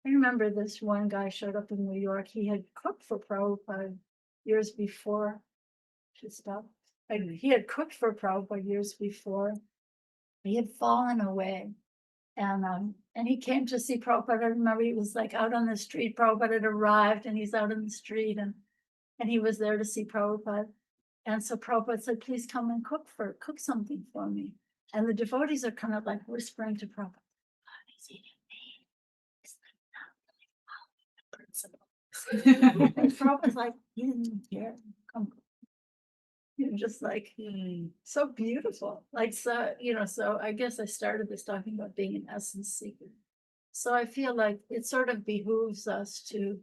remember this one guy showed up in New York. He had cooked for Prabhupada years before. He had cooked for Prabhupada years before. He had fallen away. And he came to see Prabhupada. I remember he was like out on the street. Prabhupada had arrived and he's out on the street and he was there to see Prabhupada. And so Prabhupada said, please come and cook something for me. And the devotees are kind of like whispering to Prabhupada, God, he's eating meat. He's like not really following the principles. And Prabhupada's like, here, come. Just like so beautiful. Like, so I guess I started this talking about being an essence seeker. So I feel like it sort of behooves us to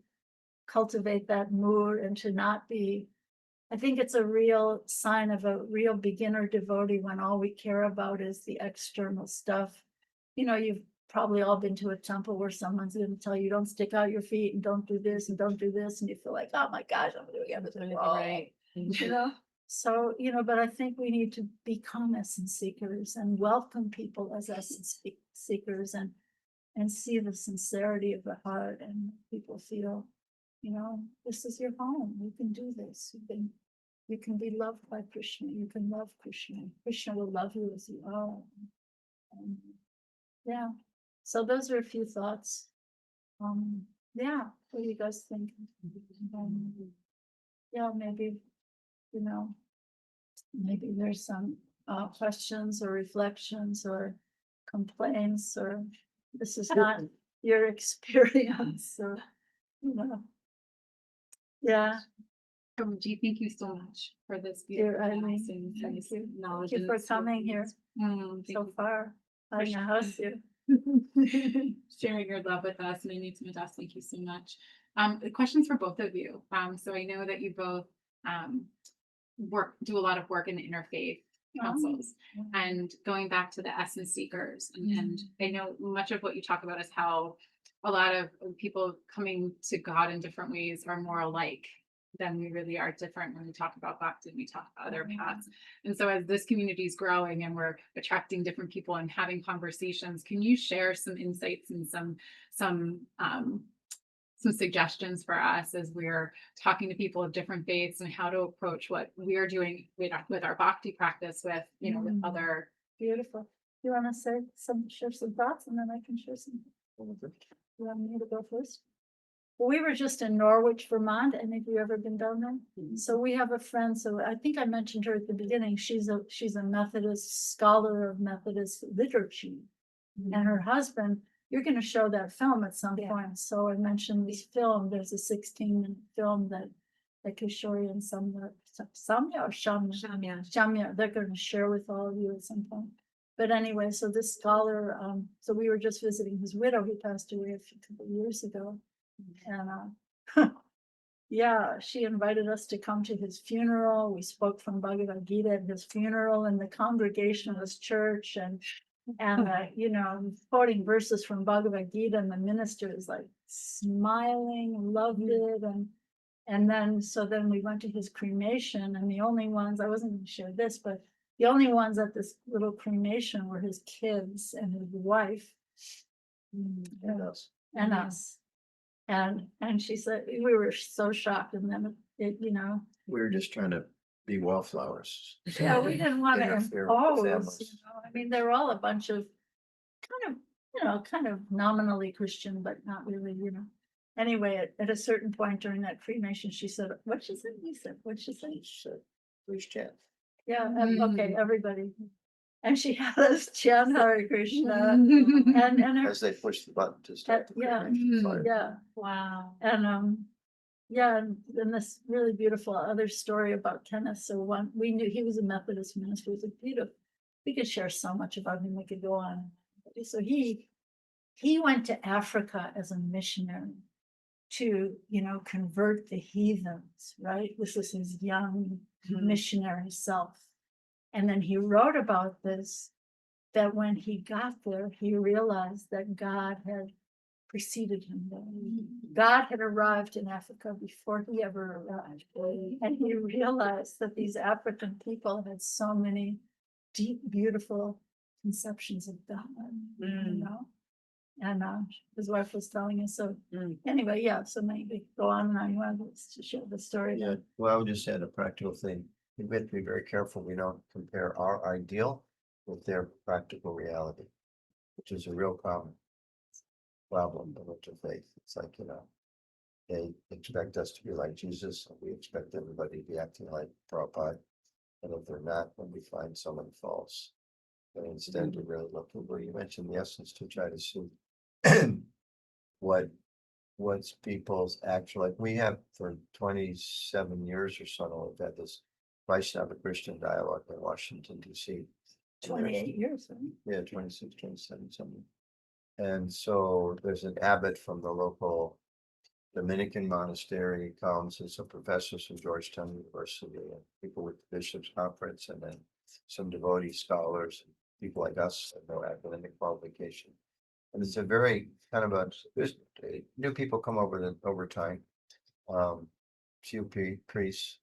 cultivate that mood and to not be, I think it's a real sign of a real beginner devotee when all we care about is the external stuff. You've probably all been to a temple where someone's going to tell you, don't stick out your feet and don't do this and don't do this. And you feel like, oh my gosh, I'm doing everything wrong. Right. You know? So, but I think we need to become essence seekers and welcome people as essence seekers and see the sincerity of the heart, and people feel, this is your home. You can do this. You can be loved by Krishna. You can love Krishna. Krishna will love you as you are. And, yeah. So those are a few thoughts. Yeah. What do you guys think? Yeah, maybe, maybe there's some questions or reflections or complaints, or this is not your experience, or, yeah. Ji, thank you so much for this Dear beautiful Eileen, lesson and thank this you. knowledge. Thank you and for coming here Thank so you far. for I house you. sharing your love with us, and I need to Madas, thank you so much. Questions for both of you. So I know that you both do a lot of work in the interfaith councils, and going back to the essence seekers, and I know much of what you talk about is how a lot of people coming to God in different ways are more alike than we really are different. When we talk about bhakti, we talk about other paths. And so as this community is growing and we're attracting different people and having conversations, can you share some insights and some suggestions for us as we're talking to people of different faiths and how to approach what we're doing with our bhakti practice with, with other. Beautiful. You want to share some thoughts, and then I can share some. You want me to go first? Well, we were just in Norwich, Vermont. Any of you ever been down there? So we have a friend. So I think I mentioned her at the beginning. She's a Methodist scholar of Methodist liturgy, and her husband. You're going to show that film at some point. So I mentioned this film. There's a 16-minute film that Kishori and Samya or Shamya, they're going to share with all of you at some point. But anyway, so this scholar, so we were just visiting his widow. He passed away a couple of years ago. And yeah, she invited us to come to his funeral. We spoke from Bhagavad Gita at his funeral, and the congregation was church, and quoting verses from Bhagavad Gita, and the minister is like smiling, loved it, and then we went to his cremation, and the only ones, I wasn't going to share this, but the only ones at this little cremation were his kids and his wife, and us. And she said, we were so shocked, and then We were just trying to be wallflowers. yeah, we didn't want to Interfere with the impose, families. I mean, they're all a bunch of kind of nominally Christian, but not really, Anyway, at a certain point during that cremation, she said, what'd she say? He said, what'd she say? She said, please chant. Yeah, okay, everybody. And she had us chant Hare Krishna, and her, As they pushed the button to start the yeah, cremation fire. yeah. Wow. And yeah, and then this really beautiful other story about Kenneth. So we knew he was a Methodist minister. He was a beautiful. We could share so much about him. We could go on. So he went to Africa as a missionary to convert the heathens. Right, this was his young missionary self, and then he wrote about this. That when he got there, he realized that God had preceded him there. God had arrived in Africa before he ever arrived. And he realized that these African people had so many deep, beautiful conceptions of God, And his wife was telling us. So anyway, yeah, so maybe go on and on. You wanted to share the story. Yeah, well, I would just add a practical thing. We have to be very careful we don't compare our ideal with their practical reality, which is a real problem of faith. It's like, they expect us to be like Jesus, and we expect everybody to be acting like Prabhupada. And if they're not, then we find someone false. And instead, we really look at where you mentioned the essence to try to see what's people's actual, like we have for 27 years or so, we've had this Vaishnava Christian dialogue in Washington, D.C. 28 years. Yeah, 26, 27, something. And so there's an abbot from the local Dominican monastery comes, and some professors from Georgetown University, and people with the Bishop's Conference, and then some devotee scholars, people like us, and no academic qualification. And it's a very kind of there's new people come over time. Few priests,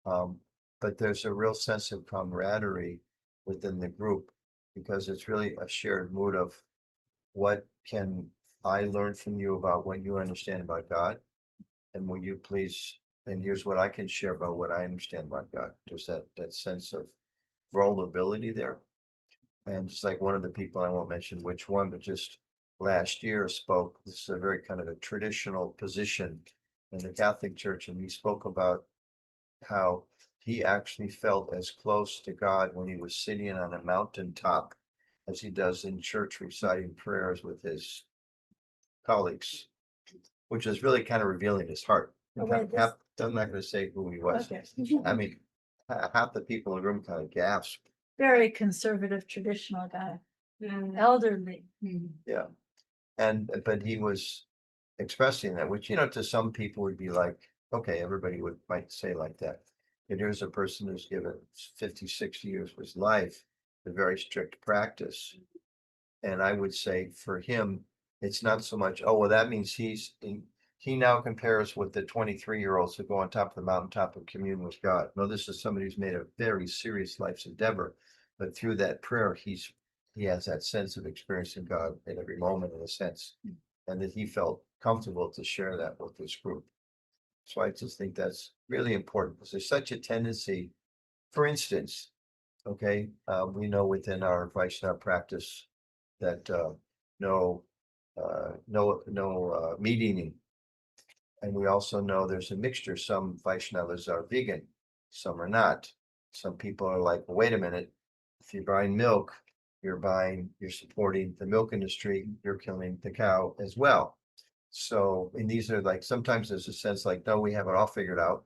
but there's a real sense of camaraderie within the group because it's really a shared mood of what can I learn from you about what you understand about God? And will you please, and here's what I can share about what I understand about God. There's that sense of vulnerability there. And just like one of the people, I won't mention which one, but just last year spoke, this is a very kind of a traditional position in the Catholic Church, and he spoke about how he actually felt as close to God when he was sitting on a mountaintop as he does in church reciting prayers with his colleagues, which is really kind of revealing his heart. I'm not going to say who he was. Okay. I mean, half the people in the room kind of gasped. Very conservative, traditional guy, elderly. Yeah. And, but he was expressing that, which, to some people would be like, okay, everybody might say like that. And here's a person who's given 50, 60 years of his life, a very strict practice. And I would say for him, it's not so much, oh, well, that means he now compares with the 23-year-olds who go on top of the mountaintop and commune with God. No, this is somebody who's made a very serious life's endeavor, but through that prayer, he has that sense of experiencing God in every moment, in a sense, and that he felt comfortable to share that with this group. So I just think that's really important because there's such a tendency, for instance, okay, we know within our Vaishnava practice that no meat eating. And we also know there's a mixture. Some Vaishnavas are vegan, some are not. Some people are like, well, wait a minute, if you're buying milk, you're supporting the milk industry, you're killing the cow as well. So, and these are like, sometimes there's a sense like, no, we have it all figured out.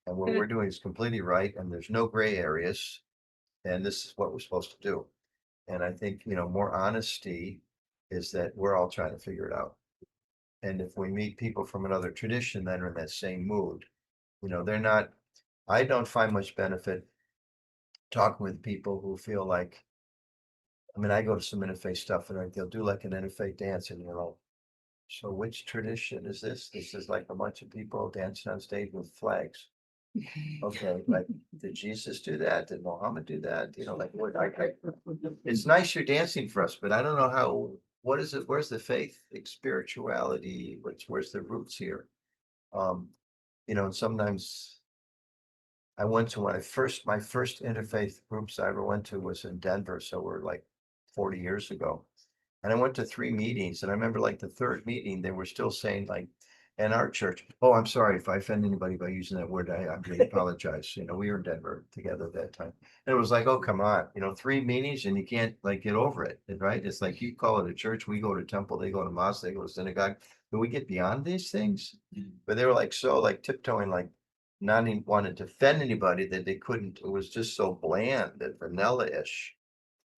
And what we're doing is completely right, and there's no gray areas. And this is what we're supposed to do. And I think, more honesty is that we're all trying to figure it out. And if we meet people from another tradition that are in that same mood, I don't find much benefit talking with people who feel like, I go to some interfaith stuff and they'll do like an interfaith dance and so which tradition is this? This is like a bunch of people dancing on stage with flags. Okay, like, did Jesus do that? Did Muhammad do that? It's nice you're dancing for us, but I don't know what is it? Where's the faith, spirituality? Where's the roots here? And sometimes I went to my first interfaith groups I ever went to was in Denver. So we're like 40 years ago. And I went to 3 meetings, and I remember like the 3rd meeting, they were still saying like, in our church, oh, I'm sorry if I offend anybody by using that word, I really apologize. We were in Denver together at that time. And it was like, oh, come on, 3 meetings and you can't like get over it, right? It's like you call it a church, we go to temple, they go to mosque, they go to synagogue. But we get beyond these things. But they were like so like tiptoeing, like not even wanting to offend anybody that they couldn't. It was just so bland and vanilla-ish.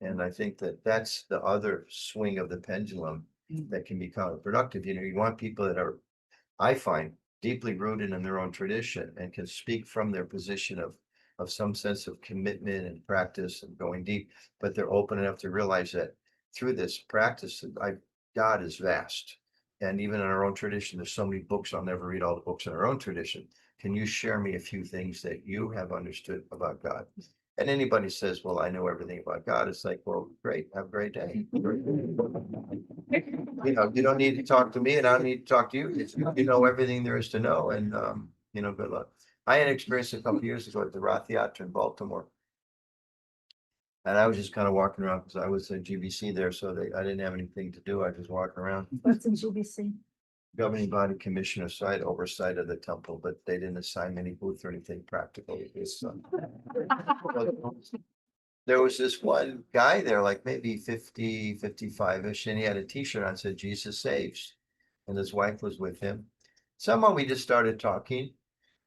And I think that's the other swing of the pendulum that can be counterproductive. You want people that are, I find, deeply rooted in their own tradition and can speak from their position of some sense of commitment and practice and going deep, but they're open enough to realize that through this practice, God is vast. And even in our own tradition, there's so many books, I'll never read all the books in our own tradition. Can you share me a few things that you have understood about God? And anybody says, well, I know everything about God. It's like, well, great. Have a great day. You don't need to talk to me and I don't need to talk to you. You know everything there is to know. And, good luck. I had an experience a couple of years ago at the Rath Theatre in Baltimore. And I was just kind of walking around because I was at GBC there. So I didn't have anything to do. I was just walking around. What's in GBC? Governing body commissioner side oversight of the temple, but they didn't assign any booth or anything practical. There was this one guy there, like maybe 50, 55-ish, and he had a t-shirt on said Jesus saves. And his wife was with him. Somehow we just started talking,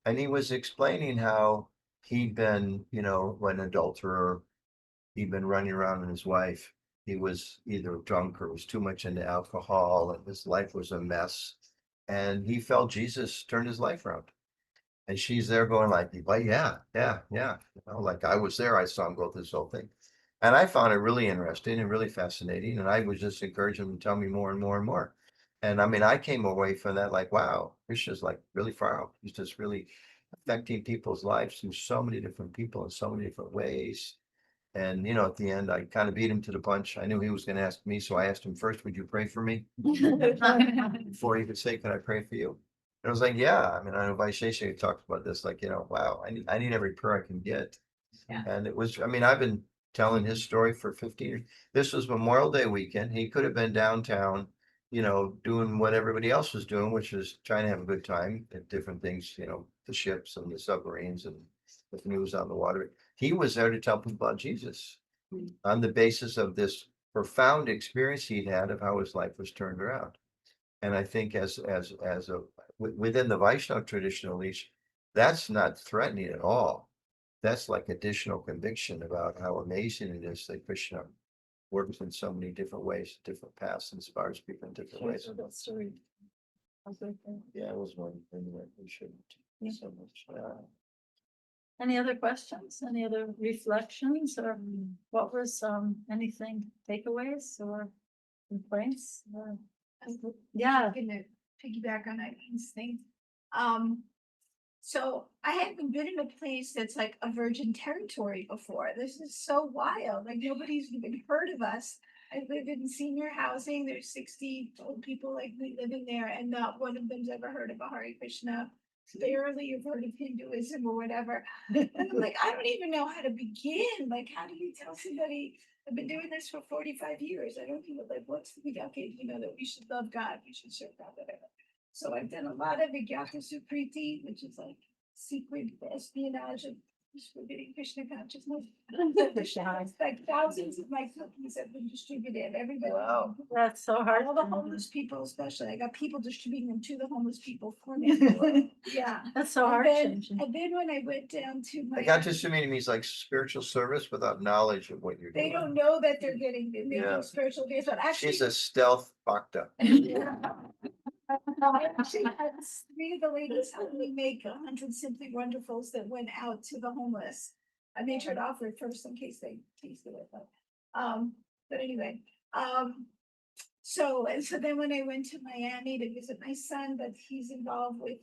and he was explaining how he'd been, an adulterer, he'd been running around with his wife. He was either drunk or was too much into alcohol, and his life was a mess. And he felt Jesus turned his life around. And she's there going like, well, yeah. Like I was there, I saw him go through this whole thing. And I found it really interesting and really fascinating, and I was just encouraging him to tell me more and more and more. And I mean, I came away from that like, wow, Krishna's like really far out. He's just really affecting people's lives through so many different people in so many different ways. And at the end, I kind of beat him to the punch. I knew he was going to ask me, so I asked him first, "Would you pray for me?" Before he could say, "Can I pray for you?" And I was like, "Yeah." I mean, I know Vaishesha talked about this, like, wow, I need every prayer I can get. Yeah. And it was, I mean, I've been telling his story for 15 years. This was Memorial Day weekend. He could have been downtown, doing what everybody else was doing, which is trying to have a good time at different things, the ships and the submarines and the canoes on the water. He was there to tell people about Jesus on the basis of this profound experience he'd had of how his life was turned around. And I think within the Vaishnava tradition, at least, that's not threatening at all. That's like additional conviction about how amazing it is that Krishna works in so many different ways, different paths, inspires people in different ways. That story. Yeah, it was one thing that we shouldn't do so much. Any other questions? Any other reflections, or what was anything takeaways or complaints? Yeah. I'm gonna piggyback on Eileen's thing. So I haven't been in a place that's like a virgin territory before. This is so wild. Like nobody's even heard of us. I live in senior housing. There's 60 old people like me living there, and not one of them's ever heard of a Hare Krishna. Barely have heard of Hinduism or whatever. And I'm like, I don't even know how to begin. Like, how do you tell somebody? I've been doing this for 45 years. I don't even like what's the okay, that we should love God, we should serve God, whatever. So I've done a lot of Vigyata Supriti, which is like secret espionage of distributing Krishna consciousness. Like thousands of my cookies have been distributed. Everybody. Wow. That's so hard. All the homeless people, especially. I got people distributing them to the homeless people for me. Yeah. That's so hard. And then when I went down to my. I got just to mean he's like spiritual service without knowledge of what you're They doing. don't know that they're getting Yeah. spiritual gifts, but actually. She's a stealth bhakta. I actually had 3 of the ladies help me make 100 Simply Wonderfuls that went out to the homeless. I made sure to offer it first in case they tasted it, but anyway, so then when I went to Miami to visit my son, but he's involved with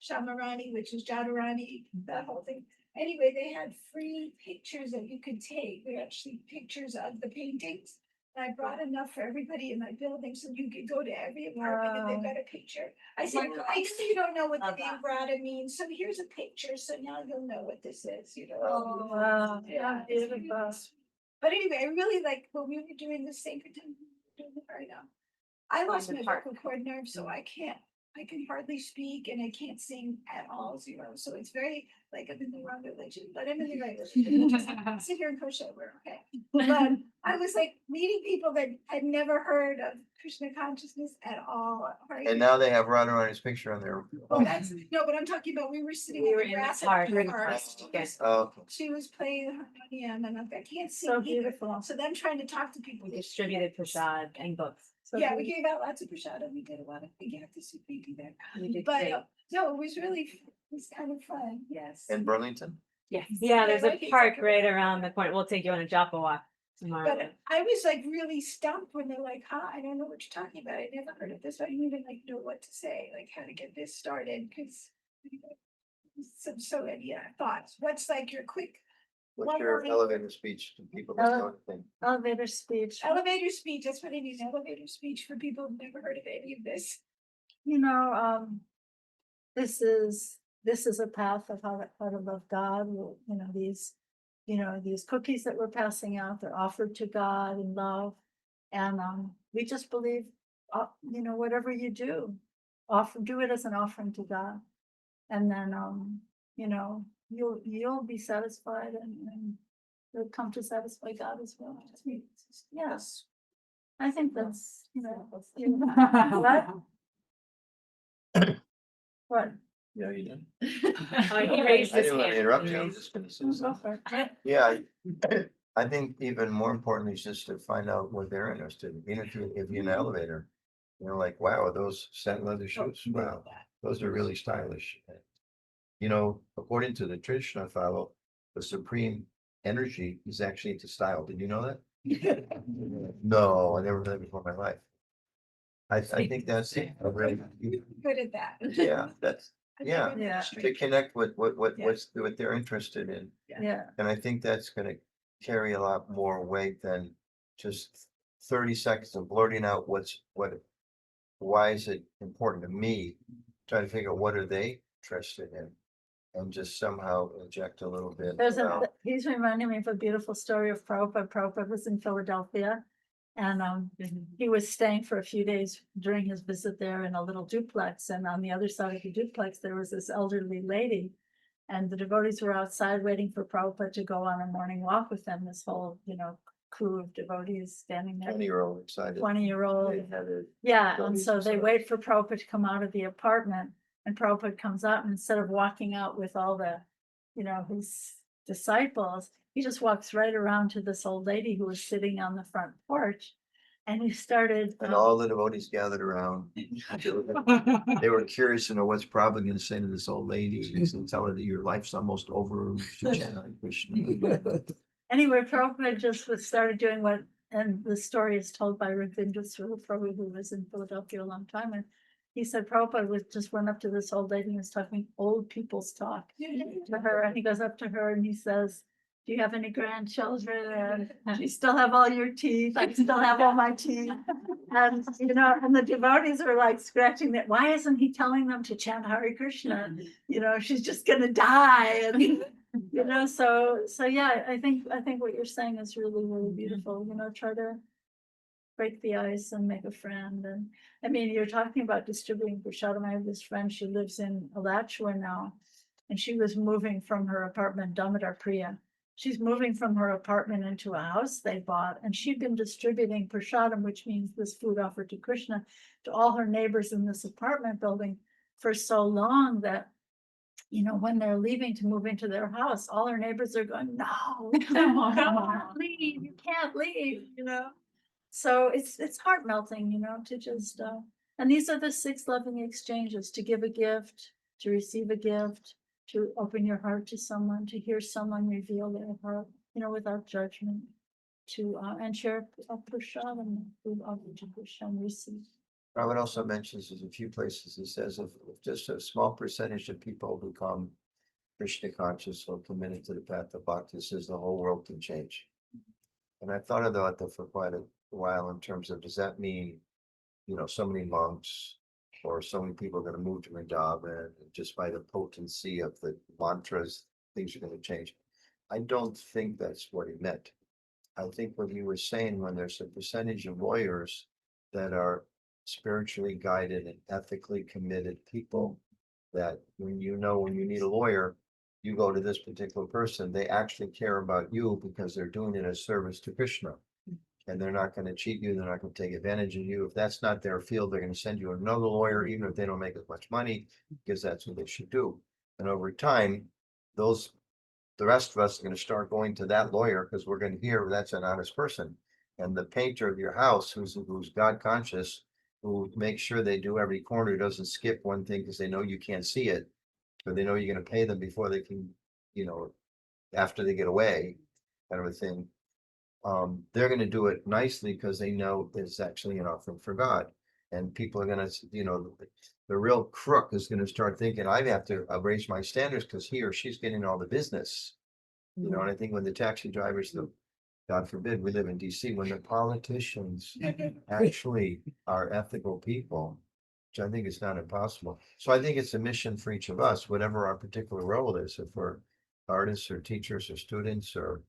Shamarani, which is Jadurani, that whole thing. Anyway, they had free pictures that you could take. They're actually pictures of the paintings. And I brought enough for everybody in my building, so you could go to every apartment and they've got a picture. I said, I know you don't know what the name Brada means, so here's a picture, so now you'll know what this is, Oh, wow. Yeah, Yeah, it's beautiful. really sweet. But anyway, I really like when we were doing the Sankirtan, right now. I lost my vocal cord nerve, so I can hardly speak and I can't sing at all, so it's very, like, I'm in the wrong religion, but I'm in the right religion. Just sit here and crochet, we're okay. But I was like meeting people that had never heard of Krishna consciousness at all. And now they have Radharani's picture on their. Well, no, but I'm talking about, we were sitting in the grass. Oh, She was playing the harmonium and I'm like, I can't sing So either. beautiful. So then trying to talk to people. We distributed prasad and books. So Yeah, we beautiful. gave out lots of prasad and we did a lot of big active people there. We did But great. no, it was kind of fun, yes. in Burlington? Yes. Yeah, there's a like it's park like a- right around the corner. We'll take you on a Joppa walk tomorrow. But I was like really stumped when they're like, huh, I don't know what you're talking about. I never heard of this. I didn't even like know what to say, like how to get this started, because so yeah, thoughts. What's like your quick What's your One elevator speech to people that don't think? Elevator speech. elevator speech? That's what I need, an elevator speech for people who've never heard of any of this. This is a path of how to love God. These cookies that we're passing out, they're offered to God in love. And we just believe, whatever you do, do it as an offering to God. And then, you'll be satisfied and you'll come to satisfy God as well. Yes. I think that's, what? Yeah, you did. Oh, he raised I his didn't want to hand. interrupt you. I was just gonna say Go something. for it. Yeah, I think even more importantly is just to find out what they're interested in. Even if you're in an elevator, like, wow, are those satin leather shoes? Wow, those are really stylish. According to the tradition I follow, the supreme energy is actually into style. Did you know that? No, I never heard that before in my life. I think that's a really, Good at that. yeah, that's, I think yeah, I'm Yeah. straight. to connect with Yeah. what they're interested in. Yeah, And I think that's gonna carry a lot more weight than just 30 seconds of blurting out why is it important to me? Trying to figure out what are they interested in? And just somehow inject a little bit. he's reminding me of a beautiful story of Prabhupada. Prabhupada was in Philadelphia. And he was staying for a few days during his visit there in a little duplex. And on the other side of the duplex, there was this elderly lady. And the devotees were outside waiting for Prabhupada to go on a morning walk with them. This whole, crew of devotees standing there. 20-year-old excited. 20-year-old. They had it. Yeah, and Devotees so they outside. wait for Prabhupada to come out of the apartment, and Prabhupada comes out, and instead of walking out with all the, his disciples, he just walks right around to this old lady who was sitting on the front porch, and he started. And all the devotees gathered around. They were curious to know what's Prabhupada gonna say to this old lady. He's gonna tell her that your life's almost over. You should chant Hare Krishna. Anyway, Prabhupada started doing what, and the story is told by Rukmini Prabhu, who was in Philadelphia a long time, and he said Prabhupada just went up to this old lady and was talking old people's talk to her, and he goes up to her and he says, "Do you have any grandchildren? Do you still have all your teeth? I still have all my teeth." And and the devotees are like scratching that. Why isn't he telling them to chant Hare Krishna? She's just gonna die. And so yeah, I think what you're saying is really, really beautiful. Try to break the ice and make a friend. And I mean, you're talking about distributing prasadam. I have this friend, she lives in Alachua now, and she was moving from her apartment, Damodar Priya. She's moving from her apartment into a house they bought, and she'd been distributing prasadam, which means this food offered to Krishna, to all her neighbors in this apartment building for so long that when they're leaving to move into their house, all her neighbors are going, "No, don't leave, you can't leave," So it's heart melting, to just, and these are the 6 loving exchanges: to give a gift, to receive a gift, to open your heart to someone, to hear someone reveal their heart, without judgment, to, and share a prasadam, food offered to Krishna and receive. Prabhupada also mentions there's a few places he says if just a small percentage of people become Krishna conscious or committed to the path of bhakti, he says the whole world can change. And I thought about that for quite a while in terms of, does that mean, so many monks or so many people are going to move to Vrindavan just by the potency of the mantras, things are going to change. I don't think that's what he meant. I think what he was saying, when there's a percentage of lawyers that are spiritually guided and ethically committed people, that when you need a lawyer, you go to this particular person, they actually care about you because they're doing it as service to Krishna. And they're not going to cheat you, they're not going to take advantage of you. If that's not their field, they're going to send you another lawyer, even if they don't make as much money, because that's what they should do. And over time, the rest of us are going to start going to that lawyer because we're going to hear that's an honest person. And the painter of your house, who's God conscious, who makes sure they do every corner, doesn't skip one thing because they know you can't see it, or they know you're going to pay them before they can, after they get away, kind of a thing. They're going to do it nicely because they know it's actually an offering for God. And people are going to, the real crook is going to start thinking, I have to raise my standards because he or she's getting all the business. And I think when the taxi drivers, God forbid, we live in DC, when the politicians actually are ethical people, which I think is not impossible. So I think it's a mission for each of us, whatever our particular role is, if we're artists or teachers or students or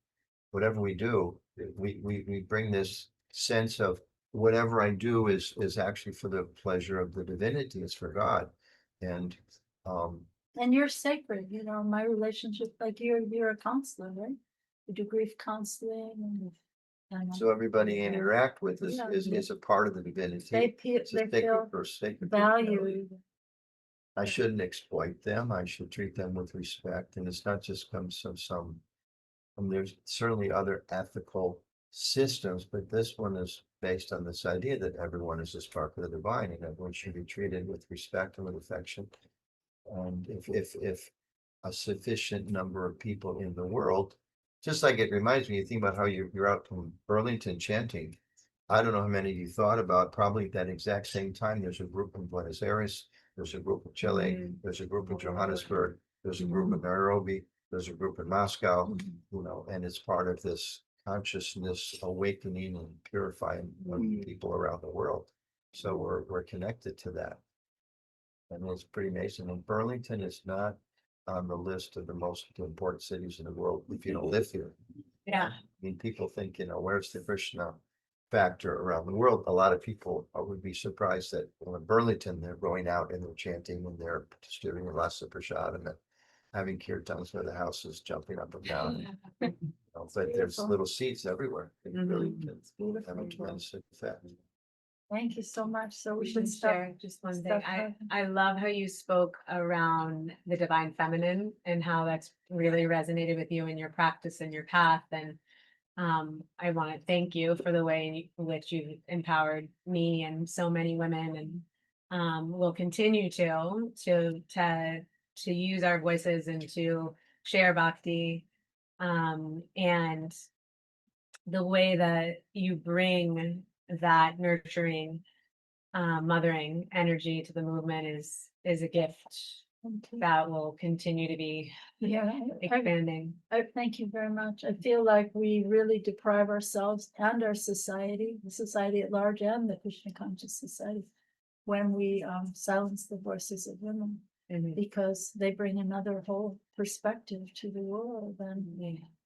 whatever we do, we bring this sense of whatever I do is actually for the pleasure of the divinity, it's for God. And you're sacred, my relationship, like you're a counselor, right? You do grief counseling and so everybody I interact with Yeah. is a part of the divinity. they It's a feel sacred valued. I shouldn't exploit them. I should treat them with respect. And it's not just comes from there's certainly other ethical systems, but this one is based on this idea that everyone is a spark of the divine and everyone should be treated with respect and with affection. And if a sufficient number of people in the world Just like it reminds me, you think about how you're out from Burlington chanting. I don't know how many of you thought about, probably at that exact same time, there's a group in Buenos Aires, there's a group in Chile, there's a group in Johannesburg, there's a group in Nairobi, there's a group in Moscow, and it's part of this consciousness awakening and purifying of people around the world. So we're connected to that. And it's pretty amazing. And Burlington is not on the list of the most important cities in the world if you don't live here. Yeah. I mean, people think, where's the Krishna factor around the world? A lot of people would be surprised that in Burlington, they're going out and they're chanting and they're distributing Rasa Prasad and having kirtans where the house is jumping up and down. But there's little seeds everywhere. It really can have a tremendous effect. Thank you so much. So we We should should stop. share just one thing. stop I talking. love how you spoke around the divine feminine and how that's really resonated with you in your practice and your path. And I want to thank you for the way in which you've empowered me and so many women, and will continue to use our voices and to share bhakti, and the way that you bring that nurturing, mothering energy to the movement is a gift Thank you. that will continue to be Yeah, expanding. I thank you very much. I feel like we really deprive ourselves and our society, the society at large and the Krishna conscious society, when we silence the voices of women, because they bring another whole perspective to the world,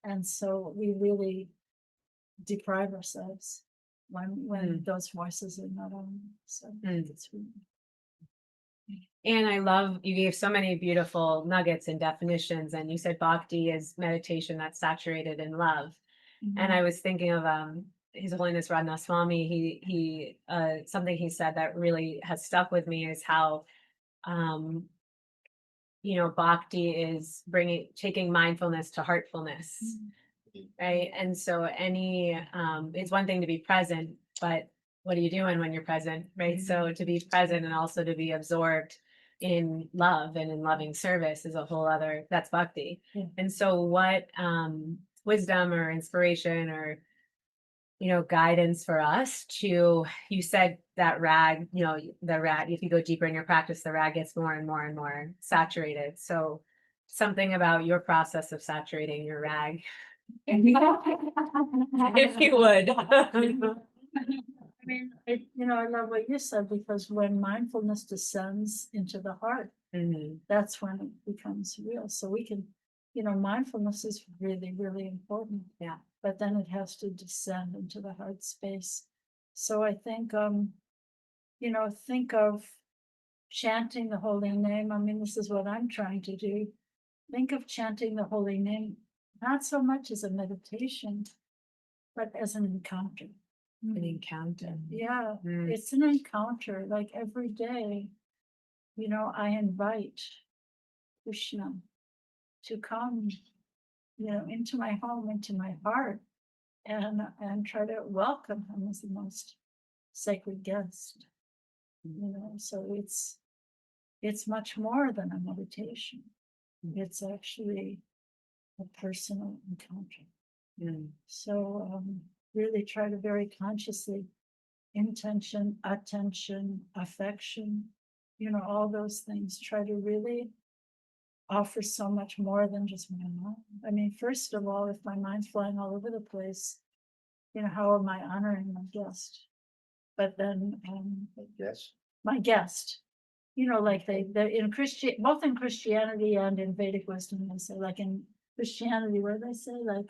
and so we really deprive ourselves when those voices are not on. So it's really. And I love you gave so many beautiful nuggets and definitions, and you said bhakti is meditation that's saturated in love. And I was thinking of His Holiness Radha Swami. He something he said that really has stuck with me is how bhakti is taking mindfulness to heartfulness, right? And so it's one thing to be present, but what are you doing when you're present, right? So to be present and also to be absorbed in love and in loving service is a whole other, that's bhakti. And so what wisdom or inspiration or guidance for us you said that rag, the rag, if you go deeper in your practice, the rag gets more and more and more saturated. So something about your process of saturating your rag, if you would. I mean, I love what you said, because when mindfulness descends into the heart, that's when it becomes real. So we can, mindfulness is really, really important. Yeah. But then it has to descend into the heart space. So I think, think of chanting the holy name. I mean, this is what I'm trying to do. Think of chanting the holy name, not so much as a meditation, but as an encounter. An encounter. Yeah, it's an encounter. Like every day, I invite Krishna to come, into my home, into my heart, and try to welcome him as the most sacred guest. So it's much more than a meditation. It's actually a personal encounter. So really try to very consciously intention, attention, affection, all those things, try to really offer so much more than just my mind. I mean, first of all, if my mind's flying all over the place, how am I honoring my guest? But then Yes. my guest, like they in both in Christianity and in Vedic wisdom, they say, like in Christianity, where they say, like,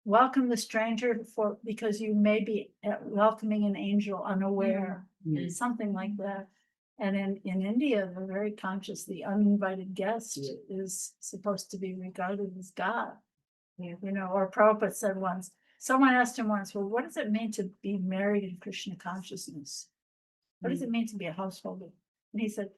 welcome the stranger because you may be welcoming an angel unaware, something like that. And in India, they're very conscious. The uninvited guest is supposed to be regarded as God. Or Prabhupada said once, someone asked him once, well, what does it mean to be married in Krishna consciousness? What does it mean to be a householder? And he said,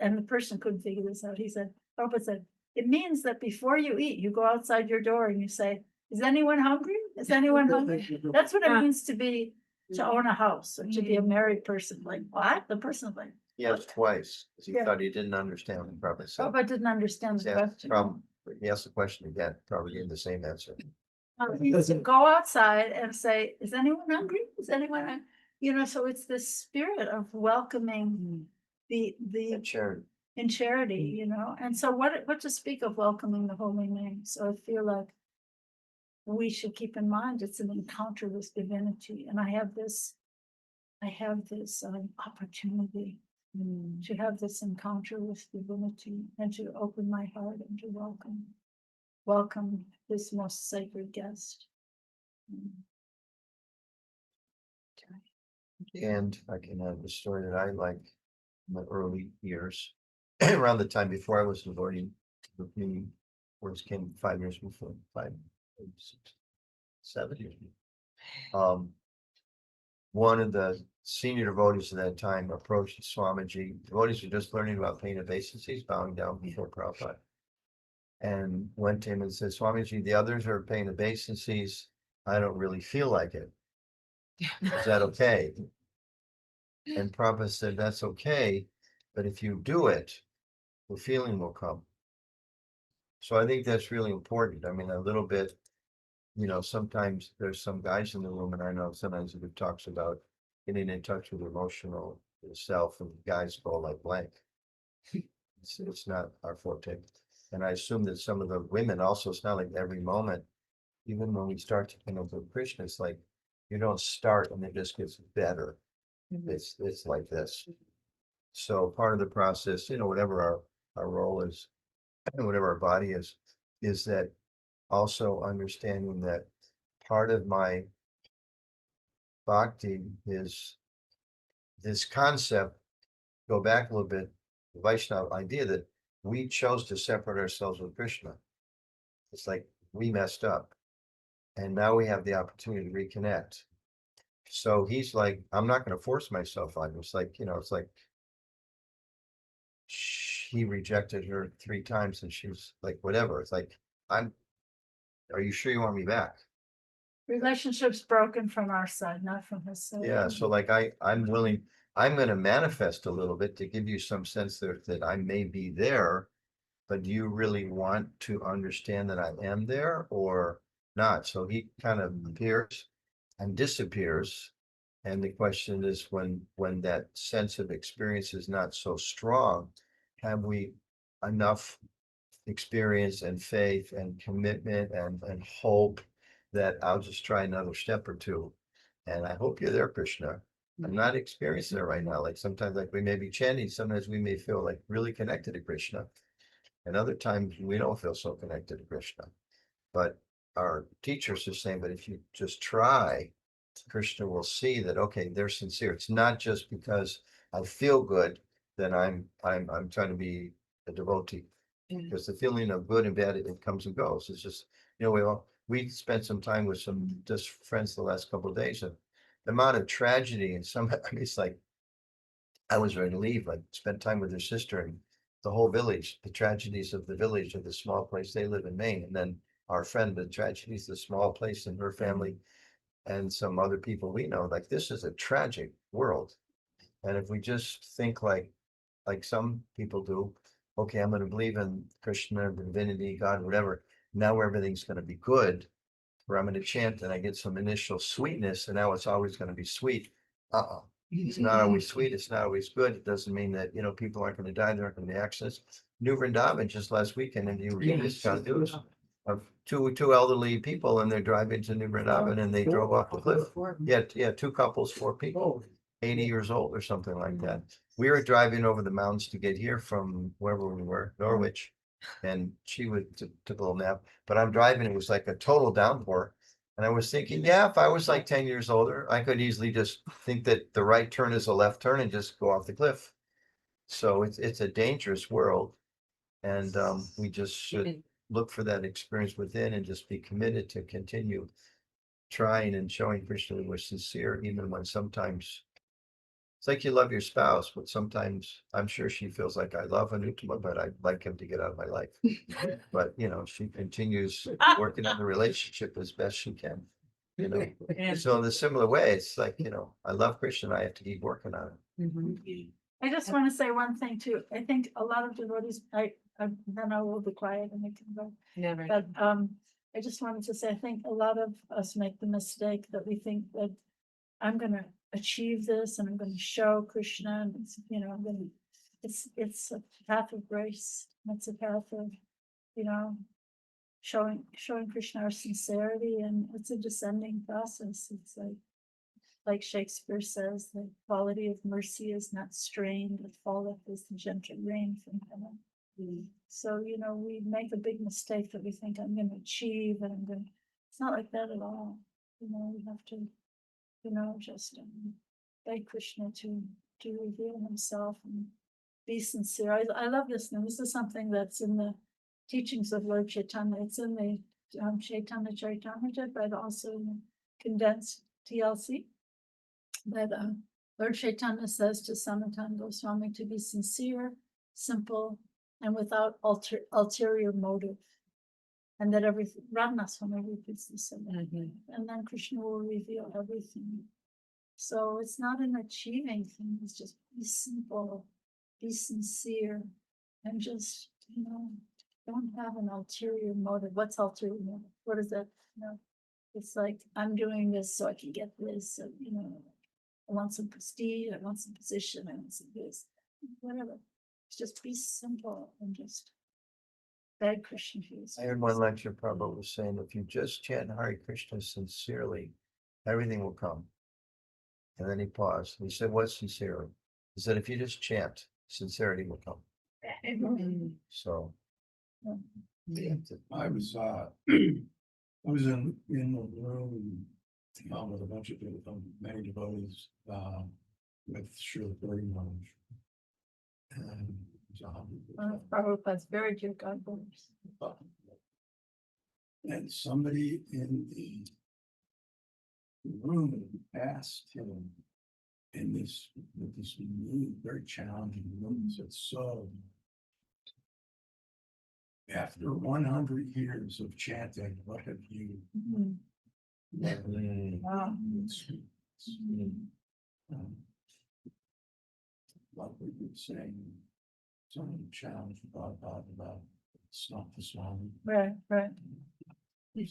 and the person couldn't figure this out. He said, Prabhupada said, it means that before you eat, you go outside your door and you say, is anyone hungry? Is anyone hungry? That's what it means to own a house or to be a married person. Like, what? The person's like, Yes, twice, because he thought he didn't understand what Prabhupada said. Prabhupada didn't understand the question. He asked the question again, probably gave the same answer. Go outside and say, is anyone hungry? Is anyone, you know, so it's this spirit of welcoming the And charity. in charity, you know, and so what to speak of welcoming the holy name? So I feel like we should keep in mind it's an encounter with divinity, and I have this opportunity to have this encounter with divinity and to open my heart and to welcome this most sacred guest. And I can have the story that I like in my early years, around the time before I was devoting to Rukmini, first came 5 years before, 5, 6, 7 years. One of the senior devotees at that time approached Swamiji. Devotees were just learning about pain obeisances, bowing down before Prabhupada, and went to him and said, Swamiji, the others are paying obeisances. I don't really feel like it. Is that okay? And Prabhupada said, that's okay, but if you do it, the feeling will come. So I think that's really important. I mean, a little bit, you know, sometimes there's some guys in the room, and I know sometimes it talks about getting in touch with emotional self, and guys go like blank. It's not our forte. And I assume that some of the women also, it's not like every moment, even when we start to connect with Krishna, it's like you don't start and it just gets better. It's like this. So part of the process, you know, whatever our role is, and whatever our body is that also understanding that part of my bhakti is this concept, go back a little bit, the Vaishnava idea that we chose to separate ourselves with Krishna. It's like we messed up. And now we have the opportunity to reconnect. So he's like, I'm not going to force myself on you. It's like, you know, it's like he rejected her 3 times and she's like, whatever. It's like, are you sure you want me back? Relationships broken from our side, not from his side. Yeah. So like, I'm willing, I'm going to manifest a little bit to give you some sense that I may be there, but do you really want to understand that I am there or not? So he kind of appears and disappears. And the question is, when that sense of experience is not so strong, have we enough experience and faith and commitment and hope that I'll just try another step or two? And I hope you're there, Krishna. I'm not experiencing it right now. Like sometimes, like we may be chanting, sometimes we may feel like really connected to Krishna. And other times we don't feel so connected to Krishna. But our teachers are saying, but if you just try, Krishna will see that, okay, they're sincere. It's not just because I feel good that I'm trying to be a devotee. Because the feeling of good and bad, it comes and goes. It's just, you know, we spent some time with some just friends the last couple of days, and the amount of tragedy and some, I mean, it's like I was ready to leave. I spent time with their sister and the whole village, the tragedies of the village of the small place they live in Maine, and then our friend, the tragedies, the small place and her family, and some other people we know. Like this is a tragic world, and if we just think like some people do, okay, I'm going to believe in Krishna, divinity, God, whatever. Now everything's going to be good, or I'm going to chant and I get some initial sweetness, and now it's always going to be sweet. It's not always sweet. It's not always good. It doesn't mean that, you know, people aren't going to die. There aren't going to be accidents. New Vrindavan just last weekend, and you read this news of two elderly people, and they're driving to New Vrindavan, and they drove off the cliff. Yeah, 2 couples, 4 people, 80 years old or something like that. We were driving over the mountains to get here from wherever we were, Norwich, and she took a little nap. But I'm driving. It was like a total downpour. And I was thinking, yeah, if I was like 10 years older, I could easily just think that the right turn is a left turn and just go off the cliff. So it's a dangerous world. And we just should look for that experience within and just be committed to continue trying and showing Krishna we're sincere, even when sometimes it's like you love your spouse, but sometimes I'm sure she feels like I love Anuttama, but I'd like him to get out of my life. But, you know, she continues working on the relationship as best she can, you know. So in a similar way, it's like, you know, I love Krishna, I have to keep working on it. I just want to say one thing too. I think a lot of devotees, then I will be quiet and I can go. Never. But I just wanted to say, I think a lot of us make the mistake that we think that I'm gonna achieve this and I'm gonna show Krishna and it's, you know, I'm gonna, it's a path of grace. It's a path of, you know, showing Krishna our sincerity, and it's a descending process. It's like Shakespeare says, the quality of mercy is not strained, it falleth as the gentle rain from heaven. So, you know, we make a big mistake that we think I'm going to achieve and it's not like that at all. You know, we have to, you know, just beg Krishna to reveal himself and be sincere. I love this. And this is something that's in the teachings of Lord Chaitanya. It's in the Chaitanya Charitamrita, but also in the condensed TLC. But Lord Chaitanya says to Sanatana Goswami to be sincere, simple, and without ulterior motive. And that everything, Radha Swami repeats this, and then Krishna will reveal everything. So it's not an achieving thing, it's just be simple, be sincere, and just, you know, don't have an ulterior motive. What's ulterior motive? What is that? You know, it's like, I'm doing this so I can get this, and, you know, I want some prestige, I want some position, I want some this, whatever. It's just be simple and just beg Krishna for his I heard one lecture Prabhupada was saying, if you just chant Hare Krishna sincerely, everything will come. And then he paused. He said, what sincerely? He said, if you just chant, sincerity will come. So I was in the room with a bunch of many devotees with Srila Puri Maharaj. And Prabhupada's very dear God brothers. And somebody in the room asked him in this new, very challenging room, said, so after 100 years of chanting, what have you learned? Wow. Like we were saying, some challenge about it's not the song. Right. Thank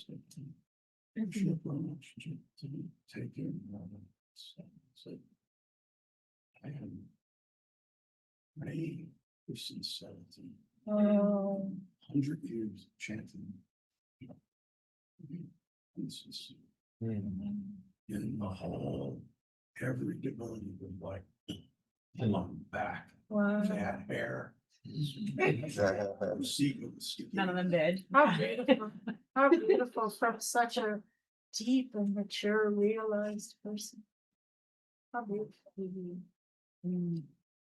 you very much to take in. So I am praying for sincerity. 100 years of chanting. Insincere. In the whole, every devotee would like along back. Wow. They had hair. None of them did. How beautiful. How beautiful from such a deep and mature, realized person. How beautiful.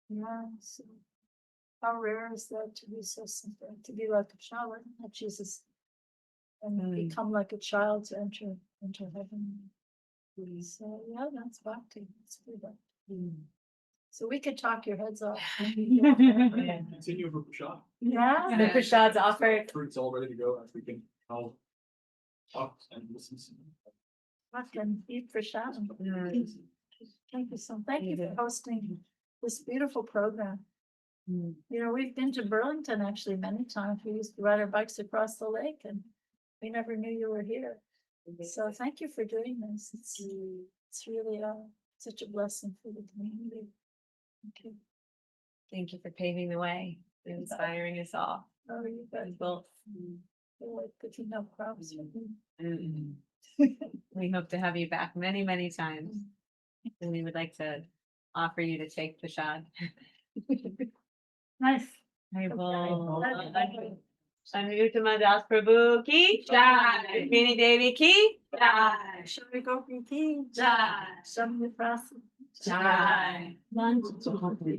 Yeah. So how rare is that to be so simple, to be like a child, like Jesus, and become like a child to enter into heaven. So yeah, that's bhakti. That's good bhakti. So we could talk your heads off. Continue for Prashad. Yeah. And the Prashad's offered. Fruit's all ready to go. As we can all talk and listen. Fucking eat prashad. Thank you so. Thank you for hosting this beautiful program. You know, we've been to Burlington actually many times. We used to ride our bikes across the lake, and we never knew you were here. So thank you for doing this. It's really such a blessing for the community. Thank you. Thank you for paving the way and inspiring us all. Oh, you guys Both. feel like picking up crops. We hope to have you back many, many times. And we would like to offer you to take Prashad. Nice. Anuttama Das Prabhu ki jai. Rukmini Devi ki jai. Shall we go, Preeti? Jai. Shall we pass? Jai. Lunch.